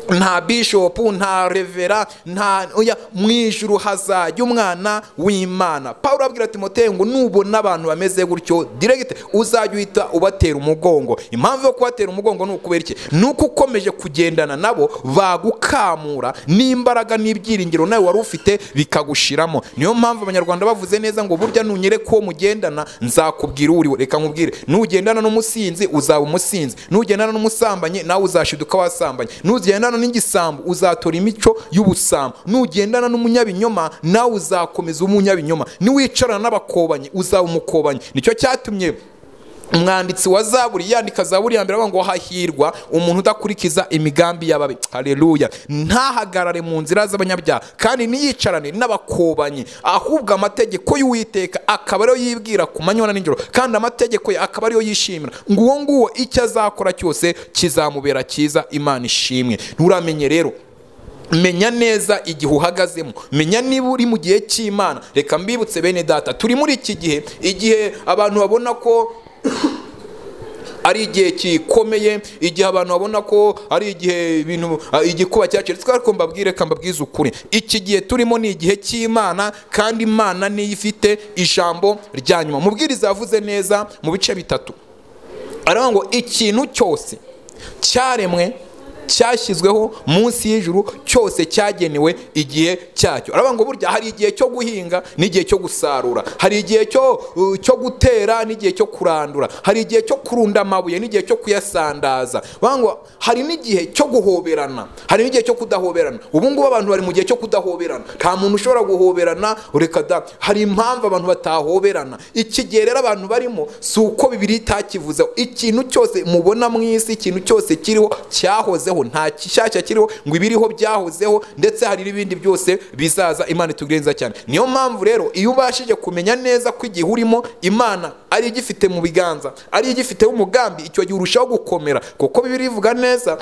nta bishop, nta revera, nta oya, mu ijuru hazajya umwana w'Imana. Pawulo abwira Timoteyo ngo nubona abantu bameze gutyo direct uzajya uhita ubatera umugongo. Impamvu yo kubatera umugongo ni ukubera iki? Nuko ukomeje kugendana nabo bagukamura n'imbaraga n'ibyiringiro nawe wari ufite bikagushiramo. Niyo mpamvu Abanyarwanda bavuze neza ngo burya nunyereka uwo mugendana nzakubwira uriwe. Reka nkubwire, nugendana n'umusinzi uzaba umusinzi, nugendana n'umusambanyi nawe uzashiduka wasambanye, nugendana n'ingisambu uzatora imico y'ubusambo, nugendana n'umunyabinyoma nawe uzakomeza umunyabinyoma, niwicarana n'abakobanyi uzaba umukobanyi. Nicyo cyatumye umwanditsi wa Zaburi yandika Zaburi ya mbere avuga ngo hahirwa umuntu udakurikiza imigambi y'ababi. Haleluya. Ntahagarare mu nzira z'abanyabyaha kandi niyicarane n'abakobanyi, ahubwo amategeko y'Uwiteka akaba ariyo yibwira ku manywa na nijoro, kandi amategeko ye akaba ariyo yishimira. Nguwo icyo azakora cyose kizamubera cyiza. Imana ishimwe. Nturamenye rero, menya neza igihe uhagazemo, menya niba uri mu gihe cy'Imana. Reka mbibutse bene data, turi muri iki gihe, igihe abantu babona ko ari igihe kikomeye, igihe abantu babona ko ari igihe ibintu igikuba cyacitse. Ariko mbabwize ukuri, iki gihe turimo ni igihe cy'Imana, kandi Imana niyo ifite ijambo rya nyuma. Mubwiriza yavuze neza mu bice bitatu, aravuga ngo ikintu cyose cyaremwe cyashyizweho munsi y'ijuru cyose cyagenewe igihe cyacyo. Aravuga ngo burya hari igihe cyo guhinga n'igihe cyo gusarura, hari igihe cyo gutera n'igihe cyo kurandura, hari igihe cyo kurunda amabuye n'igihe cyo kuyasandaza. Ngo hari n'igihe cyo guhoberana, hari n'igihe cyo kudahoberana. Ubu ngubu abantu bari mu gihe cyo kudahoberana, nta muntu ushobora guhoberana. Ureka da, hari impamvu abantu batahoberana. Iki gihe rero abantu barimo si uko Bibiliya itakivuzeho. Ikintu cyose mubona mu isi, ikintu cyose kiriho cyahozeho, nta kishyashya kiriho ngo ibiriho byahozeho, ndetse hari n'ibindi byose bizaza. Imana itugenza cyane. Niyo mpamvu rero iyo ubashije kumenya neza ko igihe urimo Imana ari igifite mu biganza, ari igifite umugambi, icyo gihe urushaho gukomera. Kuko Bibiliya ivuga neza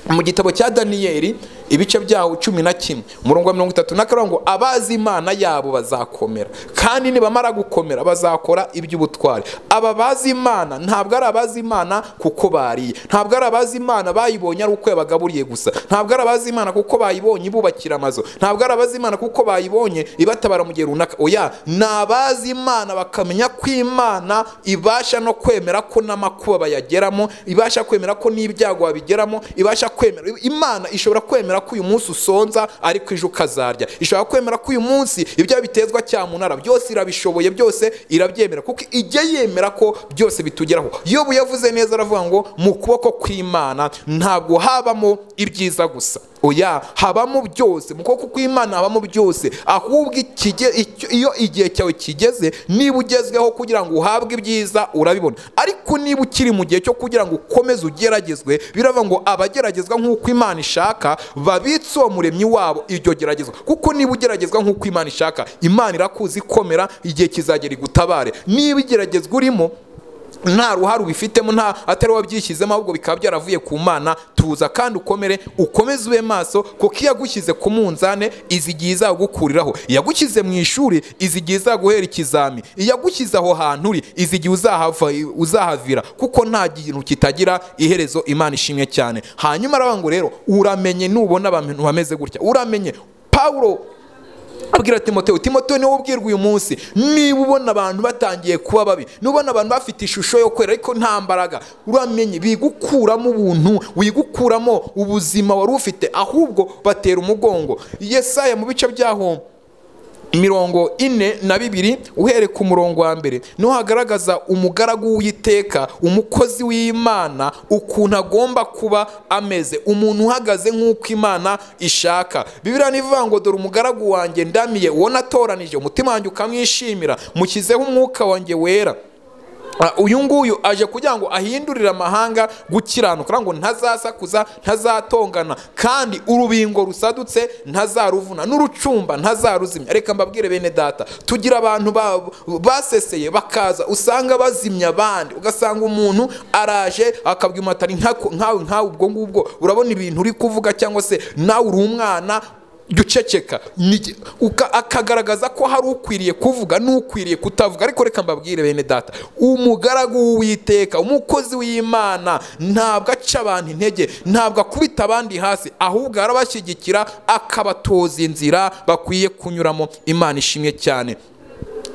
mu gitabo cya Daniyeli ibice byaho 11 umurongo wa 34 ngo abazi Imana yabo bazakomera, kandi nibamara gukomera bazakora iby'ubutwari. Aba bazi Imana ntabwo ari abazi Imana kuko bariye, ntabwo ari abazi Imana bayibonye ari uko yabagaburiye gusa, ntabwo ari abazi Imana kuko bayibonye ibubakira amazu, ntabwo ari abazi Imana kuko bayibonye ibatabara mu gihe runaka. Oya, nabazi Imana bakamenya ko Imana ibasha no kwemera ko n'amakuba bayageramo, ibasha kwemera ko n'ibyago babigeramo, ibasha kwemera. Imana ishobora kwemera ko uyu munsi usonza ariko ejo ukazarya, ishobora kwemera ko uyu munsi ibyo bitezwa cyamunara byose irabishoboye, byose irabyemera, kuko ijya yemera ko byose bitugeraho. Yobu yavuze neza, aravuga ngo mu kuboko kw'Imana ntabwo habamo ibyiza gusa, oya, habamo byose. Mu kuboko kw'Imana habamo byose, ahubwo iyo igihe cyawe kigeze, niba ugezweho kugira ngo uhabwe ibyiza urabibona. Ariko niba ukiri mu gihe cyo kugira ngo ukomeze ugeragezwe, biravuga ngo abageragezwa nk'uko Imana ishaka babitse uwo muremyi wabo iryo geragezwa. Kuko niba ugeragezwa nk'uko Imana ishaka, Imana irakuzi komera, igihe kizagera igutabare. Niba igeragezwa urimo nta ruhare ubifitemo, nta atari wabyishyizemo, ahubwo bikaba byaravuye ku Mana, tuza kandi ukomere, ukomeze ube maso, kuko iyo yagushyize ku munzane izigiye izagukuriraho, yagushyize mu ishuri izigiye izaguhera ikizami, yagushyize aho hantu uri izigiye uzahavira, kuko nta kintu kitagira iherezo. Imana ishimwe cyane. Hanyuma aravuga ngo rero uramenye, nubona abantu bameze gutya uramenye. Pawulo abwira Timoteyo niwe ubwirwa uyu munsi, niba ubona abantu batangiye kuba babi, nubona abantu bafite ishusho yo kwera ariko nta mbaraga, uramenye bigukuramo ubuntu, wigukuramo ubuzima wari ufite, ahubwo batera umugongo. Yesaya mu bice byaho 42 uhere ku murongo wa mbere niho hagaragaza umugaragu w'Uwiteka, umukozi w'Imana, ukuntu agomba kuba ameze, umuntu uhagaze nk'uko Imana ishaka. Bibiliya ivuga ngo dore umugaragu wanjye ndamiye, uwo natoranije, umutima wanjye ukamwishimira, mushyizeho umwuka wanjye wera. Uyu nguyu aje kugira ngo ahindurire amahanga gukiranuka, ngo ntazasakuza, ntazatongana, kandi urubingo rusadutse ntazaruvuna, n'urucumba ntazaruzimya. Reka mbabwire bene data, tugira abantu baseseye bakaza usanga bazimya abandi, ugasanga umuntu araje akabwira atari nkawe ubwo ngubwo urabona ibintu uri kuvuga, cyangwa se nawe uri umwana guceceka, akagaragaza ko hari ukwiriye kuvuga n'ukwiriye kutavuga. Ariko reka mbabwire bene data, umugaragu w'Uwiteka, umukozi w'Imana ntabwo aca abantu intege, ntabwo akubita abandi hasi, ahubwo arabashyigikira akabatoza inzira bakwiye kunyuramo. Imana ishimwe cyane.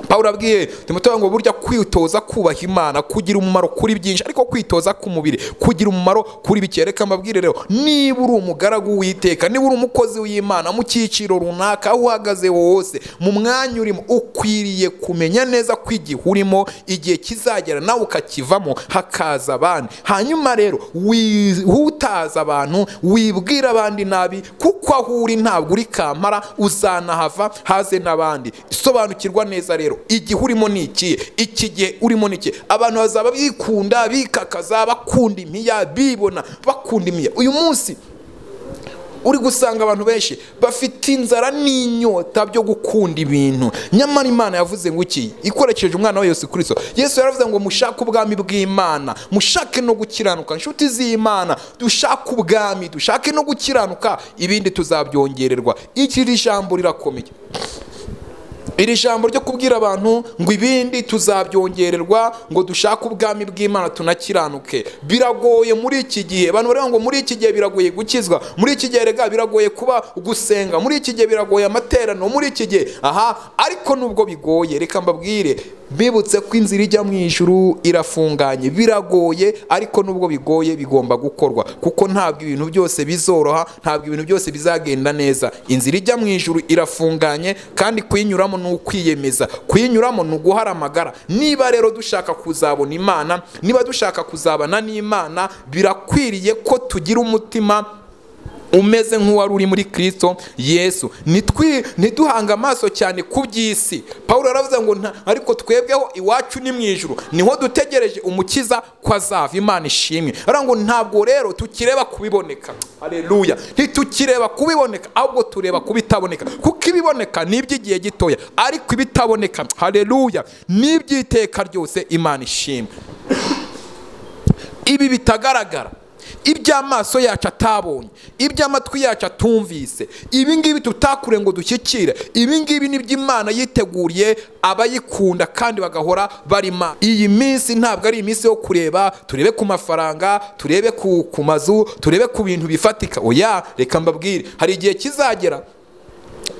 Pawulo abwiye Timoteyo ngo burya kwitoza kubaha Imana kugira umumaro kuri byinshi, ariko kwitoza ku mubiri kugira umumaro kuri bike. Reka mbabwire rero, niba uri umugaragu w'Uwiteka, niba uri umukozi w'Imana mu cyiciro runaka, aho uhagaze wose, mu mwanya urimo, ukwiriye kumenya neza ko igihe urimo, igihe kizagera nawe ukakivamo hakaza abandi. Hanyuma rero wihutaza abantu, wibwira abandi nabi, kuko aho uri ntabwo uri kampara, uzanahava haze n'abandi. Sobanukirwa neza rero, igihe urimo ni ikihe, iki gihe urimo ni ikihe. Abantu bazaba bikunda, bikakaza, bakunda impiya, bibona bakunda impiya. Uyu munsi uri gusanga abantu benshi bafite inzara n'inyota byo gukunda ibintu, nyamara Imana yavuze ngo iki, ikoresheje umwana wa Yesu Kristo. Yesu yaravuze ngo mushake ubwami bw'Imana, mushake no gukiranuka. Inshuti z'Imana, dushake ubwami, dushake no gukiranuka, ibindi tuzabyongererwa. Iki jambo rirakomeye. Iri jambo ryo kubwira abantu ngo ibindi tuzabyongererwa, ngo dushake ubwami bw'Imana tunakiranuke, biragoye muri iki gihe. Abantu baravuga ngo muri iki gihe biragoye gukizwa, muri iki gihe rega biragoye kuba gusenga, muri iki gihe biragoye amateraniro, muri iki gihe ariko nubwo bigoye, reka mbabwire, bibutse ko inzira ijya mu ijuru irafunganye. Biragoye, ariko nubwo bigoye bigomba gukorwa, kuko ntabwo ibintu byose bizoroha, ntabwo ibintu byose bizagenda neza. Inzira ijya mu ijuru irafunganye, kandi kuyinyuramo ni ukwiyemeza, kuyinyuramo ni uguharamagara. Niba rero dushaka kuzabona Imana, niba dushaka kuzabana n'Imana, birakwiriye ko tugira umutima umeze nk'uwari uri muri Kristo Yesu. Ntiduhanga amaso cyane ku by'isi. Pawulo yaravuze ngo ariko twebweho iwacu ni mu ijuru, niho dutegereje umukiza ko azava. Imana ishimwe. Aravuga ngo ntabwo rero tukireba kubiboneka. Haleluya. Ntitukireba kubiboneka, ahubwo tureba kubitaboneka, kuko ibiboneka ni iby'igihe gitoya, ariko ibitaboneka, haleluya, ni iby'iteka ryose. Imana ishimwe. Ibi bitagaragara, iby'amaso yacu atabonye, iby'amatwi yacu atumvise, ibi ngibi tutakure ngo dushyikire, ibi ngibi ni by'Imana yiteguriye abayikunda kandi bagahora barima. Iyi minsi ntabwo ari iminsi yo kureba, turebe ku mafaranga, turebe ku mazu, turebe ku bintu bifatika. Oya, reka mbabwire, hari igihe kizagera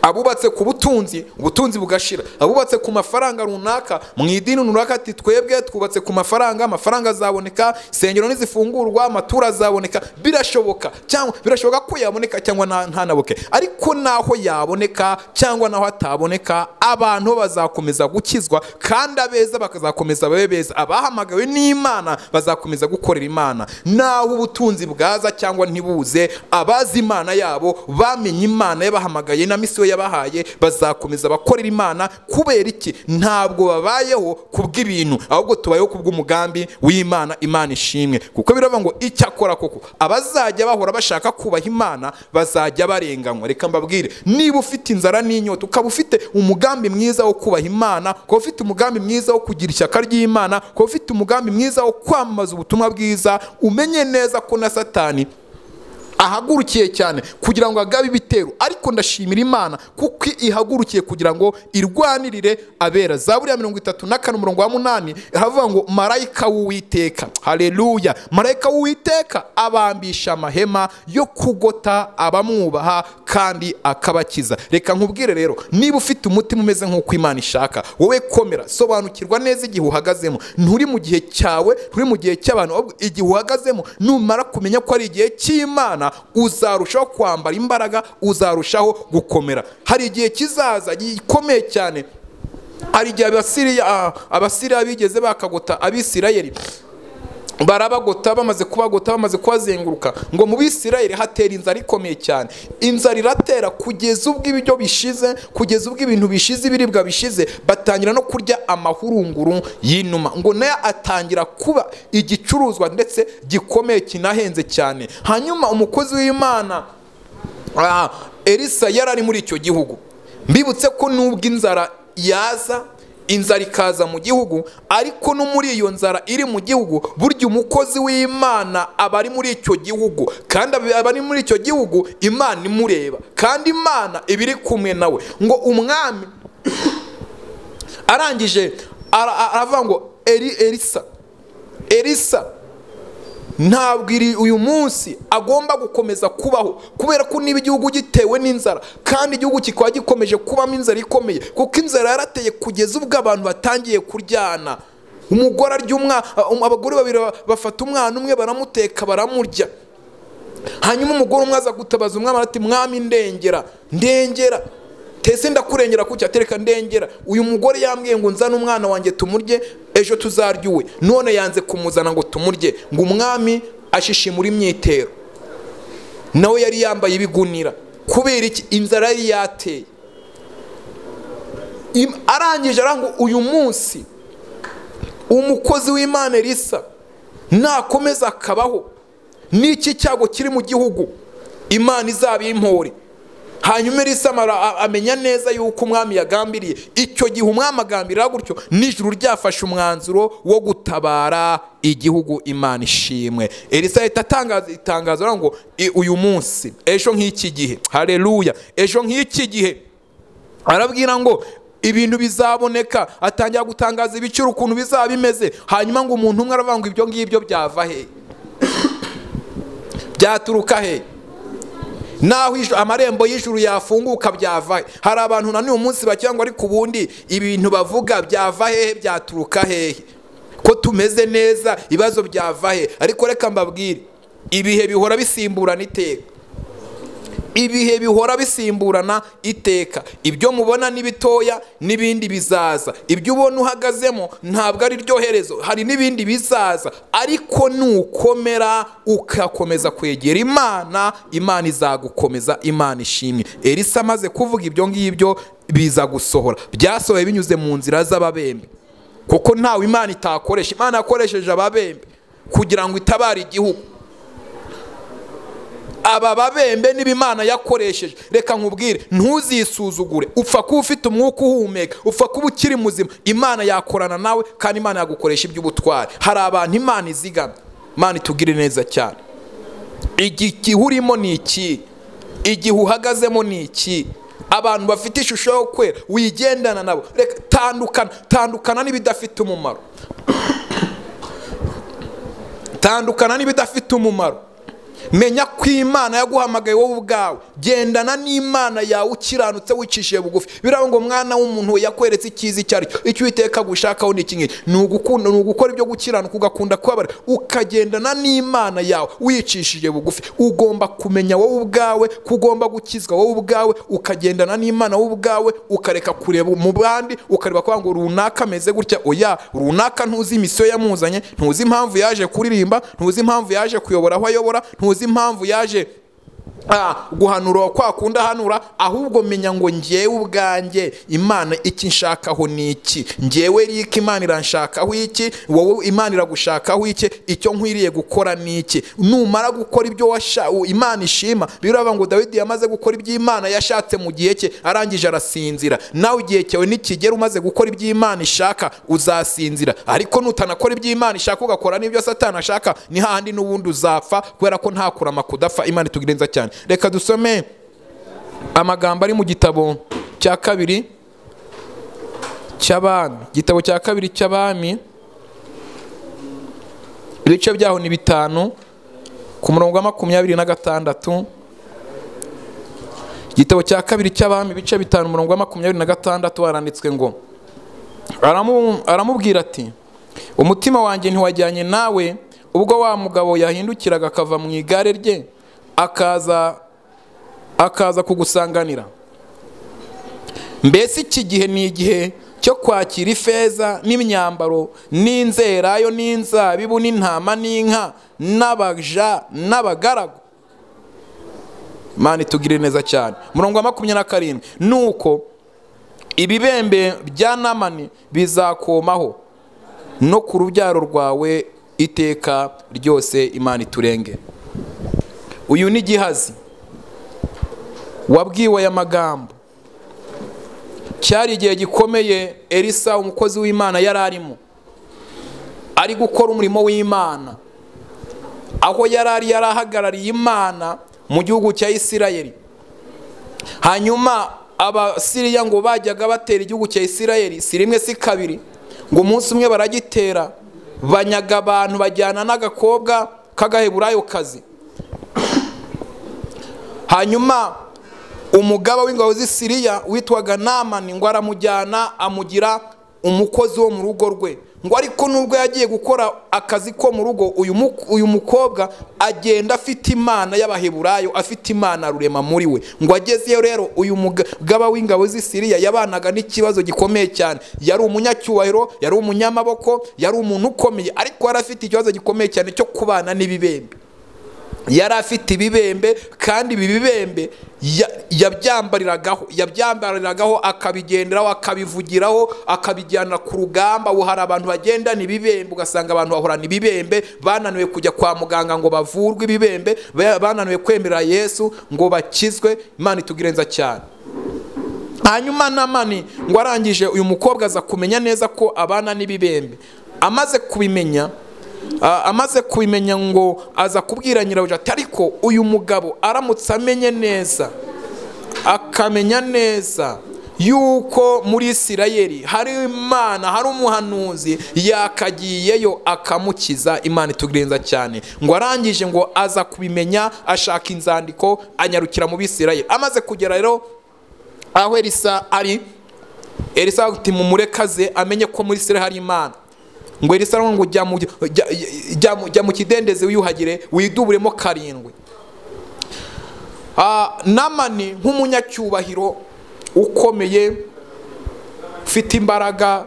abubatse ku butunzi, ubutunzi bugashira. Abubatse ku mafaranga runaka, mu idini runaka, ati twebwe twubatse ku mafaranga, amafaranga azaboneka, insengero nizifungurwa, amaturo azaboneka. Birashoboka, cyangwa birashoboka ko yaboneka cyangwa ntanaboke, ariko naho yaboneka cyangwa naho ataboneka, abantu bazakomeza gukizwa, kandi abeza bakazakomeza babe beza. Abahamagawe n'Imana bazakomeza gukorera Imana. Naho ubutunzi bwaza cyangwa ntibuze, abazi Imana yabo, bamenye Imana yabahamagaye na misiyo yabahaye, bazakomeza bakorera Imana. Kubera iki? Ntabwo babayeho kubw'ibintu, ahubwo tubayeho kubw'umugambi w'Imana. Imana ishimwe. Kuko biravuga ngo icyakora koko abazajya bahora bashaka kubaha Imana bazajya barenganywa. Reka mbabwire, niba ufite inzara n'inyota, ukaba ufite umugambi mwiza wo kubaha Imana, ukaba ufite umugambi mwiza wo kugira ishyaka ry'Imana, ukaba ufite umugambi mwiza wo kwamamaza ubutumwa bwiza, umenye neza ko na Satani ahagurukiye cyane kugira ngo agabe ibitero, ariko ndashimira Imana kuko ihagurukiye kugira ngo irwanirire abera. Zaburi ya 34:8 havuga ngo marayika w'Uwiteka, haleluya, marayika w'Uwiteka abambisha amahema yo kugota abamwubaha kandi akabakiza. Reka nkubwire rero, niba ufite umutima umeze nk'uko Imana ishaka, wowe komera, sobanukirwa neza igihe uhagazemo. Nturi mu gihe cyawe, nturi mu gihe cy'abantu, igihe uhagazemo numara kumenya ko ari igihe cy'Imana, uzarushaho kwambara imbaraga, uzarushaho gukomera. Hari igihe kizaza gikomeye cyane. Hari igihe abasiriya bigeze bakagota Abisirayeli, barabagota, bamaze kubagota, bamaze kubazenguruka, ngo mu Bisirayeli hatera inzara ikomeye cyane. Inzara iratera kugeza ubwo ibiryo bishize, kugeza ubwo ibintu bishize, ibiribwa bishize, batangira no kurya amahurunguru y'inuma, ngo nayo atangira kuba igicuruzwa ndetse gikomeye kinahenze cyane. Hanyuma umukozi w'Imana Elisa yarari muri icyo gihugu. Mbibutse ko nubwo inzara yaza, inzara ikaza mu gihugu, ariko no muri iyo nzara iri mu gihugu burya umukozi w'Imana aba ari muri icyo gihugu, kandi aba ari muri icyo gihugu Imana imureba, kandi Imana iba iri kumwe nawe. Ngo umwami arangije aravuga ngo Elisa ntabwo uyu munsi agomba gukomeza kubaho, kubera ko niba igihugu gitewe n'inzara kandi igihugu kikaba gikomeje kubamo inzara ikomeye, kuko inzara yarateye kugeza ubwo abantu batangiye kuryana. Umugore arya abagore babiri bafata umwana umwe baramuteka baramurya, hanyuma umugore umwe aza gutabaza umwami ati mwami ndengera tese ndakurengera kuki? Atereka ndengera, uyu mugore yambwiye ngo nzane umwana wanjye tumurye ejo tuzarya uwe, none yanze kumuzana ngo tumurye. Ngo umwami ashishimura imyitero, nawe yari yambaye ibigunira kubera iki? Inzara yari yateye. Arangije arango uyu munsi umukozi w'Imana Elisa nakomeza akabaho, n'iki cyago kiri mu gihugu Imana izabimpore. Hanyuma Elisa amenya neza yuko umwami yagambiriye. Icyo gihe umwami agambirira gutyo, n'ijuru ryafashe umwanzuro wo gutabara igihugu. Imana ishimwe. Elisa ahita itangazo ngo uyu munsi, ejo nk'iki gihe, haleluya, ejo nk'iki gihe arabwira ngo ibintu bizaboneka, atangira gutangaza ibiciro ukuntu bizaba bimeze. Hanyuma ngo umuntu umwe aravuga ngo ibyo ngibyo byava he? Byaturuka he? Naho amarembo y'ijuru yafunguka byava he? Hari abantu na n'uyu munsi bacyangwa ariko ubundi ibintu bavuga byava hehe? Byaturuka hehe? Ko tumeze neza ibibazo byava he? Ariko reka mbabwire, ibihe bihora bisimburana iteka. Ibihe bihora bisimburana iteka. Ibyo mubona ni bitoya, n'ibindi bizaza. Ibyo ubona uhagazemo ntabwo ari ryo herezo, hari n'ibindi bizaza. Ariko nukomera ukakomeza kwegera Imana, Imana izagukomeza. Imana ishimwe. Elisa amaze kuvuga ibyo ngibyo biza gusohora. Byasohoye binyuze mu nzira z'ababembe, kuko ntawe Imana itakoresha. Imana yakoresheje ababembe kugira ngo itabare igihugu. Aba babembe niba Imana yakoresheje, reka nkubwire, ntuzisuzugure. Upfa kuba ufite umwuka uhumeka, upfa kuba ukiri muzima, Imana yakorana nawe kandi Imana yagukoresha iby'ubutwari. Hari abantu Imana izigama. Imana itugire neza cyane. Igihe urimo ni iki? Igihe uhagazemo ni iki? Abantu bafite ishusho yo kwera wigendana nabo. Reka tandukana n'ibidafite umumaro. Tandukana n'ibidafite umumaro. Menya ko Imana yaguhamagaye wowe ubwawe. Gendana n'Imana yawe ukiranutse wicishije bugufi. Biravuga ngo mwana w'umuntu yakweretse icyiza cyari cyo. Icyo Uwiteka gushakaho ni iki? Ni ugukora ibyo gukiranuka, ugakunda kubabara, ukagendana n'Imana yawe wicishije bugufi. Ugomba kumenya wowe ubwawe ko ugomba gukizwa wowe ubwawe, ukagendana n'Imana wowe ubwawe, ukareka kureba mu bandi, ukareba kwa ngo runaka ameze gutya. Oya, runaka ntuzi misiyo yamuzanye, ntuzi impamvu yaje kuririmba, ntuzi impamvu yaje kuyobora aho ayobora, ntuzi impamvu yaje guhanura kwa kunda hanura. Ahubwo menya ngo njyewe ubwanjye Imana iki nshakaho ni iki? Njyewe riko Imana iranshakaho iki? Wowe Imana iragushakaho iki? Icyo nkwiriye gukora ni iki? Numara gukora ibyo Imana ishima. Biravuga ngo Dawidi yamaze gukora ibyo Imana yashatse mu gihe cye, arangije arasinzira. Nawe igihe cyawe nikigera umaze gukora ibyo Imana ishaka, uzasinzira. Ariko nutanakora ibyo Imana ishaka ugakora n'ibyo Satani ashaka, ni hahandi n'ubundi uzapfa, kubera ko nta kurama kudapfa. Imana itugirenza cyane. Reka dusome amagambo ari mu gitabo cya kabiri cy'Abami. Igitabo cya kabiri cy'Abami, ibice byaho ni 5 ku murongo wa 26. Igitabo cya kabiri cy'Abami ibice 5 umurongo wa 26 haranditswe ngo, aramubwira ati umutima wanjye ntiwajyanye nawe ubwo wa mugabo yahindukiraga akava mu igare rye akaza kugusanganira. Mbese iki gihe ni igihe cyo kwakira ifeza n'imyambaro n'inzerayo n'inzabibu n'intama n'inka n'abaja n'abagaragu. Imana itugire neza cyane. Murongo wa 27, nuko ibibembe bya Namani bizakomaho no ku rubyaro rwawe iteka ryose. Imana iturenge. Uyu ni Gihazi wabwiwe aya magambo. cyari igihe gikomeye Elisa umukozi w'Imana yari arimo ari gukora umurimo w'Imana, aho yari yarahagarariye Imana mu gihugu cya Isirayeli. Hanyuma abasiriya ngo bajyaga batera igihugu cya Isirayeli si rimwe si kabiri, ngo umunsi umwe baragitera banyaga abantu bajyana n'agakobwa k'agaheburayo kazi. Hanyuma umugaba w'ingabo z'Isiriya witwaga Namani ngo aramujyana amugira umukozi wo mu rugo rwe, ngo ariko nubwo yagiye gukora akazi ko mu rugo, uyu mukobwa agenda afite imana y'abaheburayo, afite imana rurema muri we. Ngo agezeyo rero uyu mugaba w'ingabo z'Isiriya yabanaga n'ikibazo gikomeye cyane. Yari umunyacyubahiro, yari umunyamaboko, yari umuntu ukomeye, ariko yari afite ikibazo gikomeye cyane cyo kubana n'ibibembe. Yari afite ibibembe, kandi ibi bibembe yabyambariragaho akabigenderaho, akabivugiraho, akabijyana ku rugamba. Ubu hari abantu bagendana ibibembe, ugasanga abantu bahorana ibibembe, bananiwe kujya kwa muganga ngo bavurwe ibibembe, bananiwe kwemerera Yesu ngo bakizwe. Imana itugirenza cyane. Hanyuma Namani ngo arangije uyu mukobwa aza kumenya neza ko abana n'ibibembe. Amaze kubimenya ngo aza kubwira nyirabuja ati ariko uyu mugabo aramutse amenye neza, akamenya neza yuko muri Isirayeli hari Imana, hari umuhanuzi, yakagiyeyo akamukiza. Imana itugirenza cyane. Ngo arangije ngo aza kubimenya, ashaka inzandiko, anyarukira mu Bisirayeli. Amaze kugera rero aho Elisa ari, Elisa ati mumurekaze amenye ko muri Isirayeli hari Imana. Ngo Elisa ngo jya mu kidendezi wiyuhagire widuburemo 7. Namani nk'umunyacyubahiro ukomeye, ufite imbaraga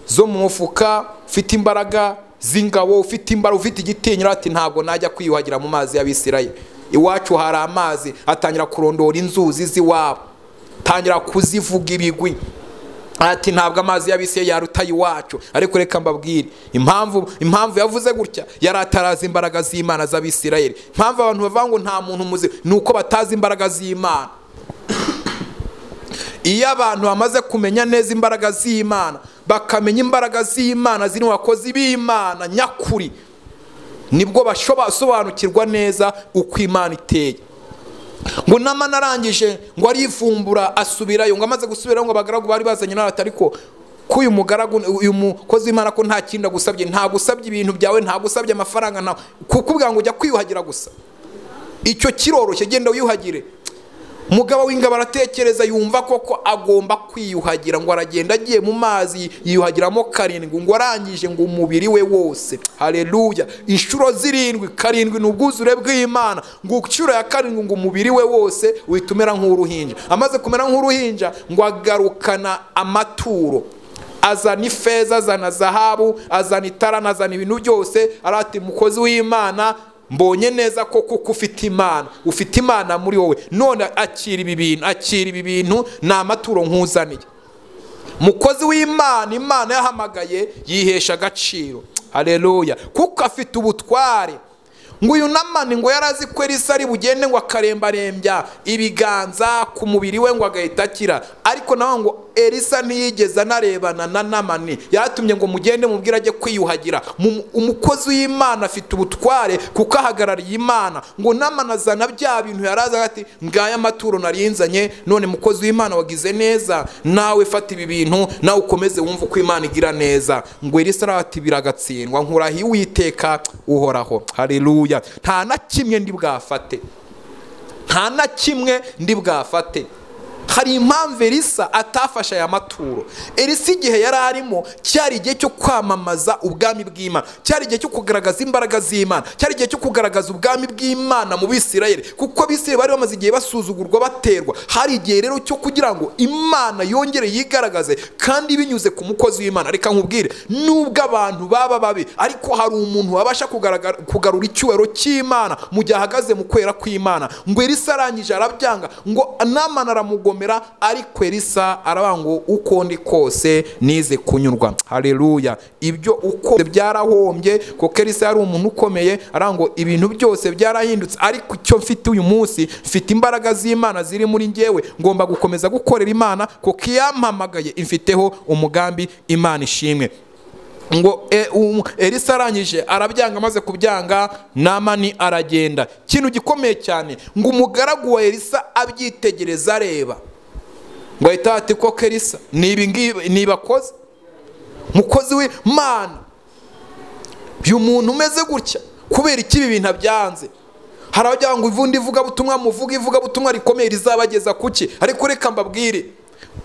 zo mu mufuka, ufite imbaraga z'ingabo, ufite igitinyiro, ati ntabwo najya kwiyuhagira mu mazi y'Abisirayeli. Iwacu hari amazi. Atangira kurondora inzuzi z'iwabo, tangira kuzivuga ibigwi, ati ntabwo amazi y'Abisirayeli yaruta iwacu. Ariko reka mbabwire impamvu yavuze gutya, yari atarazi imbaraga z'Imana z'Abisirayeli. Impamvu abantu bavuga ngo nta muntu muzi, nuko batazi imbaraga z'Imana. Iyo abantu bamaze kumenya neza imbaraga z'Imana, bakamenya imbaraga z'Imana ziri mu bakozi b'Imana nyakuri, nibwo basobanukirwa neza uko Imana iteye. Ngo Namani arangije ngo arivumbura asubirayo. Ngo amaze gusubirayo ngo abagaragu bari bazanye n'arata, ariko ko uyu mugaragu, uyu mukozi w'Imana ko nta kindi agusabye, nta gusabye ibintu byawe, nta gusabye amafaranga, nta kukubwira ngo ujya kwiyuhagira gusa. Icyo kiroroshye, genda wiyuhagire. Umugabo w'ingabo aratekereza, yumva koko agomba kwiyuhagira. Ngo aragenda agiye mu mazi yiyuhagiramo 7. Ngo arangije ngo umubiri we wose, haleluya, inshuro 7, 7 n'ubwuzure bw'Imana. Ngo inshuro ya 7 ngo umubiri we wose witumera nk'uruhinja. Amaze kumera nk'uruhinja ngo agarukana amaturo, azana ifeza, azana zahabu, azana itara, azana ibintu byose. Arati mukozi w'Imana, mbonye neza ko kuko ufite Imana muri wowe, none akira ibi bintu ni amaturo nkuzaniye. Mukozi w'Imana, Imana yahamagaye yihesha agaciro, haleluya, kuko afite ubutware. Ngo uyu Namani ngo yarazi ko Elisa ari bugende ngo akarembarembya ibiganza ku mubiri we ngo agahita akira. Ariko nawe ngo Elisa ntiyigeze anarebana na Namani, yaratumye ngo mugende mubwira ajye kwiyuhagira. Umukozi w'Imana afite ubutware kuko ahagarariye Imana. Ngo Namani azana bya bintu yaraza ati ngaya amaturo narinzanye, none mukozi w'Imana wagize neza, nawe fata ibi bintu nawe ukomeze wumva uko Imana igira neza. Ngo Elisa arati biragatsindwa, nkurahiye Uwiteka uhoraho, haleluya, nta na kimwe ndi bwafate. Hari impamvu Elisa atafasha aya maturo. Elisa igihe yari arimo cyari igihe cyo kwamamaza ubwami bw'Imana, cyari igihe cyo kugaragaza imbaraga z'Imana, cyari igihe cyo kugaragaza ubwami bw'Imana mu Bisirayeli, kuko Abisirayeli bari bamaze igihe basuzugurwa, baterwa. Hari igihe rero cyo kugira ngo Imana yongere yigaragaze, kandi binyuze ku mukozi w'Imana. Reka nkubwire, nubwo abantu baba babi, ariko hari umuntu wabasha kugarura icyubahiro cy'Imana mu gihe ahagaze mu kwera kw'Imana. Ngo Elisa arangije arabyanga, ngo Namani aramugomera biramukomera, ariko Elisa aravuga ngo uko ndi kose nize kunyurwa. Haleluya. Ibyo uko byarahombye, kuko Elisa yari umuntu ukomeye, aravuga ngo ibintu byose byarahindutse, ariko icyo mfite uyu munsi, mfite imbaraga z'Imana ziri muri njyewe, ngomba gukomeza gukorera Imana, kuko iyampamagaye imfiteho umugambi. Imana ishimwe. Ngo Elisa arangije arabyanga, amaze kubyanga Namani aragenda. Ikintu gikomeye cyane, ngo umugaragu wa Elisa abyitegereza areba, ngo ahita ati koko Elisa nibi ngibi nibakoze, mukozi w'Imana, uyu muntu umeze gutya kubera iki ibi bintu byanze? Harabagira ngo ivundi ivuga butumwa, muvuga ivuga butumwa rikomeye rizabageza kuki? Ariko reka mbabwire,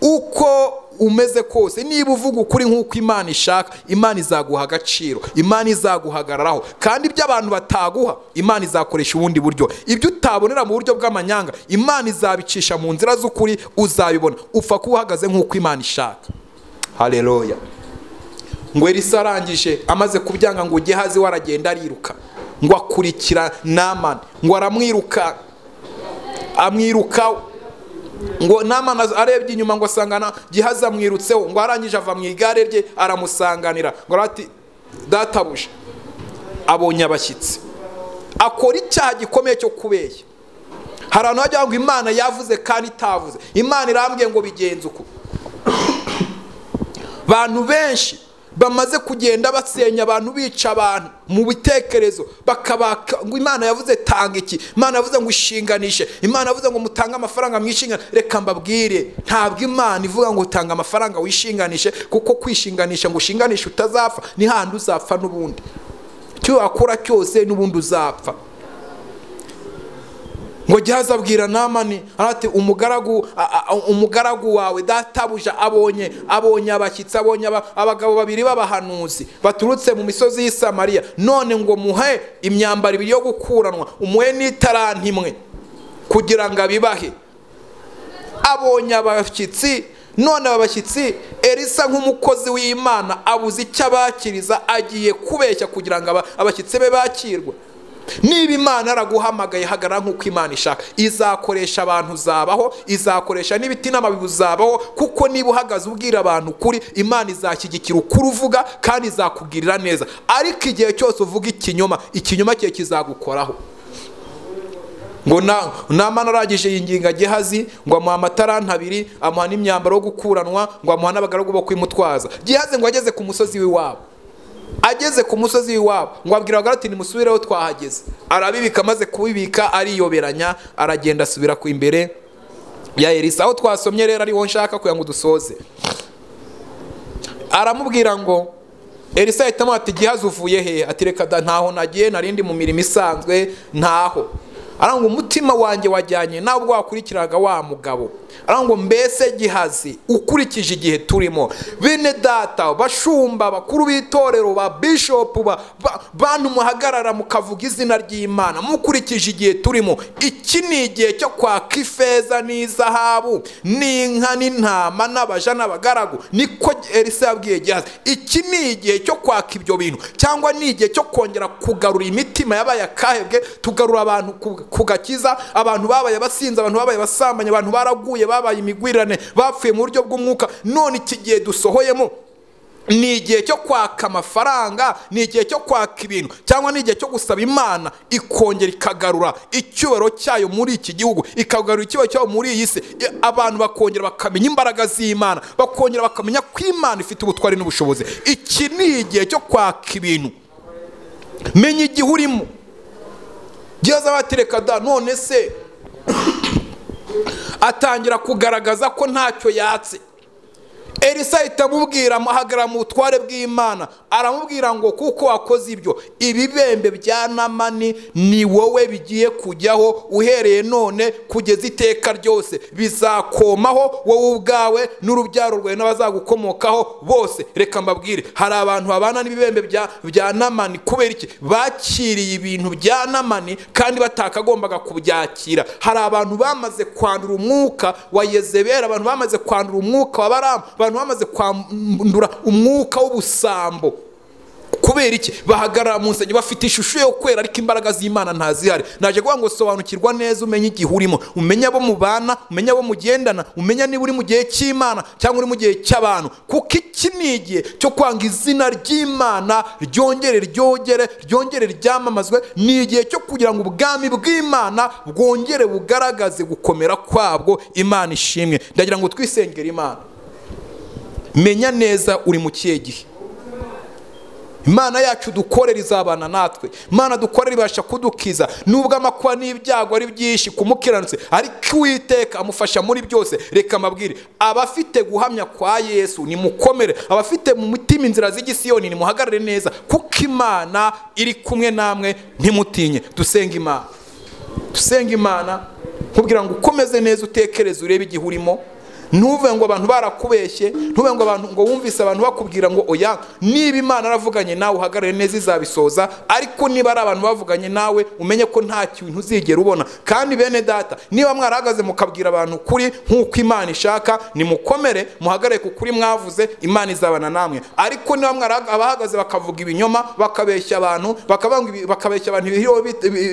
uko umeze kose, niba uvuga ukuri nk'uko Imana ishaka, Imana izaguha agaciro, Imana izaguhagararaho, kandi ibyo abantu bataguha Imana izakoresha ubundi buryo. Ibyo utabonera mu buryo bw'amanyanga, Imana izabicisha mu nzira z'ukuri, uzabibona. Upfa kuba uhagaze nk'uko Imana ishaka. Haleluya. Ngo Elisa arangije amaze kubyanga, ngo Gehazi we aragenda ariruka, ngo akurikira Namani, ngo aramwiruka, amwirukaho. Ngo Namani arebye inyuma, ngo asangana Gehazi amwirutseho, ngo arangije ava mu igare rye aramusanganira, ngo ati databuja abonye abashyitsi. Akora icyaha gikomeye cyo kubeshya. Hari abantu bajya ngo Imana yavuze kandi itavuze, Imana irambwiye ngo bigenze uko. Bantu benshi bamaze kugenda basenya abantu, bica abantu mu bitekerezo, bakabaka ngo Imana yavuze tanga iki, Imana yavuze ngo ishinganishe, Imana yavuze ngo mutange amafaranga mwishingana. Reka mbabwire, ntabwo Imana ivuga ngo utanga amafaranga wishinganishe, kuko kwishinganisha ngo ushinganishe utazapfa, ni handi uzapfa n'ubundi. Icyo wakora cyose n'ubundi uzapfa. Ngo Gehazi abwira Namani ati umugaragu wawe databuja abonye abashyitsi, abonye abagabo babiri b'abahanuzi baturutse mu misozi y'i Samariya, none ngo muhe imyambaro ibiri yo gukuranwa, umuhe n'italanto imwe kugira ngo abibahe. Abonye abashyitsi, none abashyitsi Elisa nk'umukozi w'Imana abuze icyo abakiriza, agiye kubeshya kugira ngo abashyitsi be bakirwe. Niba Imana yaraguhamagaye, hagarara nk'uko Imana ishaka. Izakoresha abantu uzabaho, izakoresha n'ibiti n'amabibi uzabaho, kuko niba uhagaze ubwira abantu ukuri, Imana izashyigikira ukuri uvuga kandi izakugirira neza. Ariko igihe cyose uvuga ikinyoma, ikinyoma cye kizagukoraho. Ngo Namani arangije yinginga Gehazi, ngo amuha amatalanto 2, amuha n'imyambaro yo gukuranwa, ngo amuha n'abagaragu bo kwimutwaza. Gehazi ngo ageze ku musozi w'iwabo, ageze ku musozi w'iwabo, ngo abwira abagaragu ati nimusubireho twahageze. Arabibika, amaze kubibika ariyoberanya, aragenda asubira ku imbere ya Elisa. Aho twasomye rero ariho nshaka kugira ngo dusoze. Aramubwira ngo Elisa ahitamo ati Gehazi uvuye he? Ati reka da ntaho nagiye, narindi mu mirimo isanzwe ntaho. Arango umutima wanjye wajyanye nawe ubwo wakurikiraga wa mugabo. Arango mbese Gehazi ukurikije igihe turimo, bene data bashumba bakuru b'itorero, ba bishop, bantu muhagarara mukavuga izina ry'Imana, mukurikije igihe turimo, iki ni igihe cyo kwaka ifeza n'izahabu n'inka n'intama n'abaja n'abagaragu. Niko Elisa yabwiye Gehazi, iki ni igihe cyo kwaka ibyo bintu, cyangwa ni igihe cyo kongera kugarura imitima yabaye akahebwe, tugarura abantu ku gakiza, abantu babaye basinze, abantu babaye basambanye, abantu baraguye, babaye imigwirane, bapfuye mu buryo bw'umwuka. None iki gihe dusohoyemo ni igihe cyo kwaka amafaranga, ni igihe cyo kwaka ibintu, cyangwa ni igihe cyo gusaba Imana ikongera ikagarura icyubahiro cyayo muri iki gihugu, ikagarura icyubahiro cyayo muri iyi si. Abantu bakongera bakamenya imbaraga z'Imana, bakongera bakamenya ko Imana ifite ubutwari n'ubushobozi. Iki ni igihe cyo kwaka ibintu. Menya igihe urimo. Gehazi abatereka da, none se atangira kugaragaza ko ntacyo yatse. Elisa ahita amubwira, amuhagarara mu butware bw'Imana, aramubwira ngo kuko wakoze ibyo, ibibembe bya Namani ni wowe bigiye kujyaho uhereye none kugeza iteka ryose, bizakomaho wowe ubwawe n'urubyaro rwawe n'abazagukomokaho bose. Reka mbabwire, hari abantu babana n'ibibembe bya Namani kubera iki? Bakiriye ibintu bya Namani kandi batakagombaga kubyakira. Hari abantu bamaze kwandura umwuka wa Yezebeli, abantu bamaze kwandura umwuka wa Baramu, abantu bamaze kwandura umwuka w'ubusambo. kubera iki? Bahagarara mu nsengero bafite ishusho yo kwera ariko imbaraga z'Imana ntazihari. Naje kuvuga ngo sobanukirwa neza, umenye igihe urimo, umenye abo mubana, umenye abo mugendana, umenye niba uri mu gihe cy'Imana cyangwa uri mu gihe cy'abantu, kuko iki ni igihe cyo kwanga izina ry'Imana ryongere ryamamazwe. Ni igihe cyo kugira ngo ubwami bw'Imana bwongere bugaragaze gukomera kwabwo. Imana ishimwe. Ndagira ngo twisengere Imana. Menya neza uri mu kihe gihe. Imana yacu dukorera izabana natwe. Imana dukorera ibasha kudukiza nubwo amakuba n'ibyago ari byinshi kumukiranutse, ariko Uwiteka amufasha muri byose. Reka mabwire abafite guhamya kwa Yesu nimukomere, abafite mu mutima inzira z'igisiyoni nimuhagarare neza, kuko Imana iri kumwe namwe, ntimutinye. Dusenga Imana kugira ngo ukomeze neza, utekereze, urebe igihe urimo. Ntuve ngo abantu barakubeshye, ntuve ngo abantu ngo wumvise abantu bakubwira ngo oya, niba Imana aravuganye nawe uhagarare neza izabisoza. Ariko niba ari abantu bavuganye nawe umenye ko nta kintu uzigera ubona. Kandi bene data, niba mwarahagaze mukabwira abantu kuri nk'uko Imana ishaka, nimukomere muhagarare ku kuri mwavuze, Imana izabana namwe. Ariko niba abahagaze bakavuga ibinyoma, bakabeshya abantu, bakabeshya abantu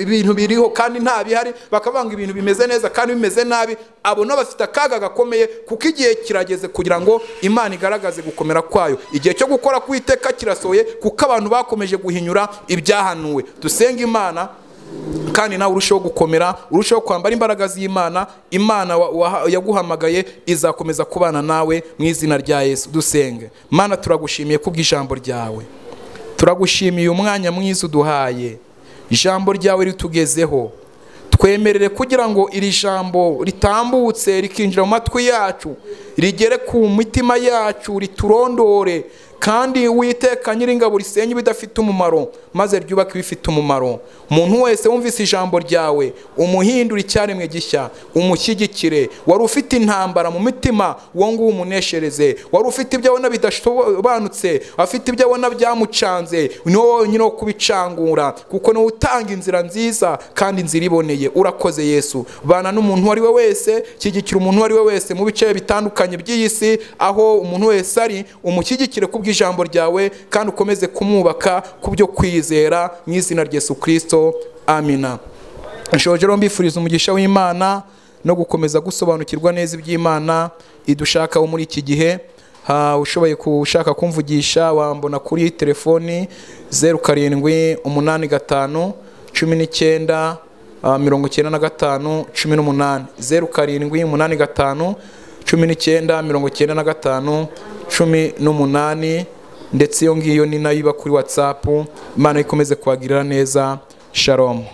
ibintu biriho kandi nta bihari, bakavanga ibintu bimeze neza kandi bimeze nabi, abo no bafite akaga gakomeye, kuko igihe kirageze kugira ngo Imana igaragaze gukomera kwayo. Igihe cyo gukora kw'iteka kirasohoye, kuko abantu bakomeje guhinyura ibyahanuwe. Dusenga Imana kandi nawe urushaho gukomera, urushaho kwambara imbaraga z'Imana. Imana yaguhamagaye izakomeza kubana nawe mu izina rya Yesu. Dusenge. Mana, turagushimiye kubw'ijambo ryawe, turagushimiye umwanya mwiza uduhaye. Ijambo ryawe ritugezeho, twemerere kugira ngo iri jambo ritambutse rikinjira mu matwi yacu, rigere ku mitima yacu, riturondore. Kandi Uwiteka Nyiringabo risenye ibidafite umumaro, maze ryubake ibifite umumaro. Umuntu wese wumvise ijambo ryawe umuhindura icyaremwe gishya, umushyigikire. Wari ufite intambara mu mitima, uwo nguwo umuneshereze. Wari ufite ibyo abona bidasobanutse, afite ibyo abona byamucanze, niwo nyine wo kubicangura, kuko niwe utanga inzira nziza kandi inzira iboneye. Urakoze Yesu. Bana n'umuntu uwo ari we wese, shyigikira umuntu uwo ari we wese mu bice bitandukanye by'iyi si, aho umuntu wese ari, umushyigikire ijambo ryawe kandi ukomeze kumwubaka ku byo kwizera, mu izina rya Yesu Kristo. Amina. Nshoje rero mbifuriza umugisha w'Imana no gukomeza gusobanukirwa neza iby'Imana idushakaho muri iki gihe. Ushoboye kushaka kumvugisha wambona kuri telefoni 0785 19 95 18 0785 19 18, ndetse iyo ngiyo ni nayo iba kuri WhatsApp. Imana ikomeze kubagirira neza. Shalom.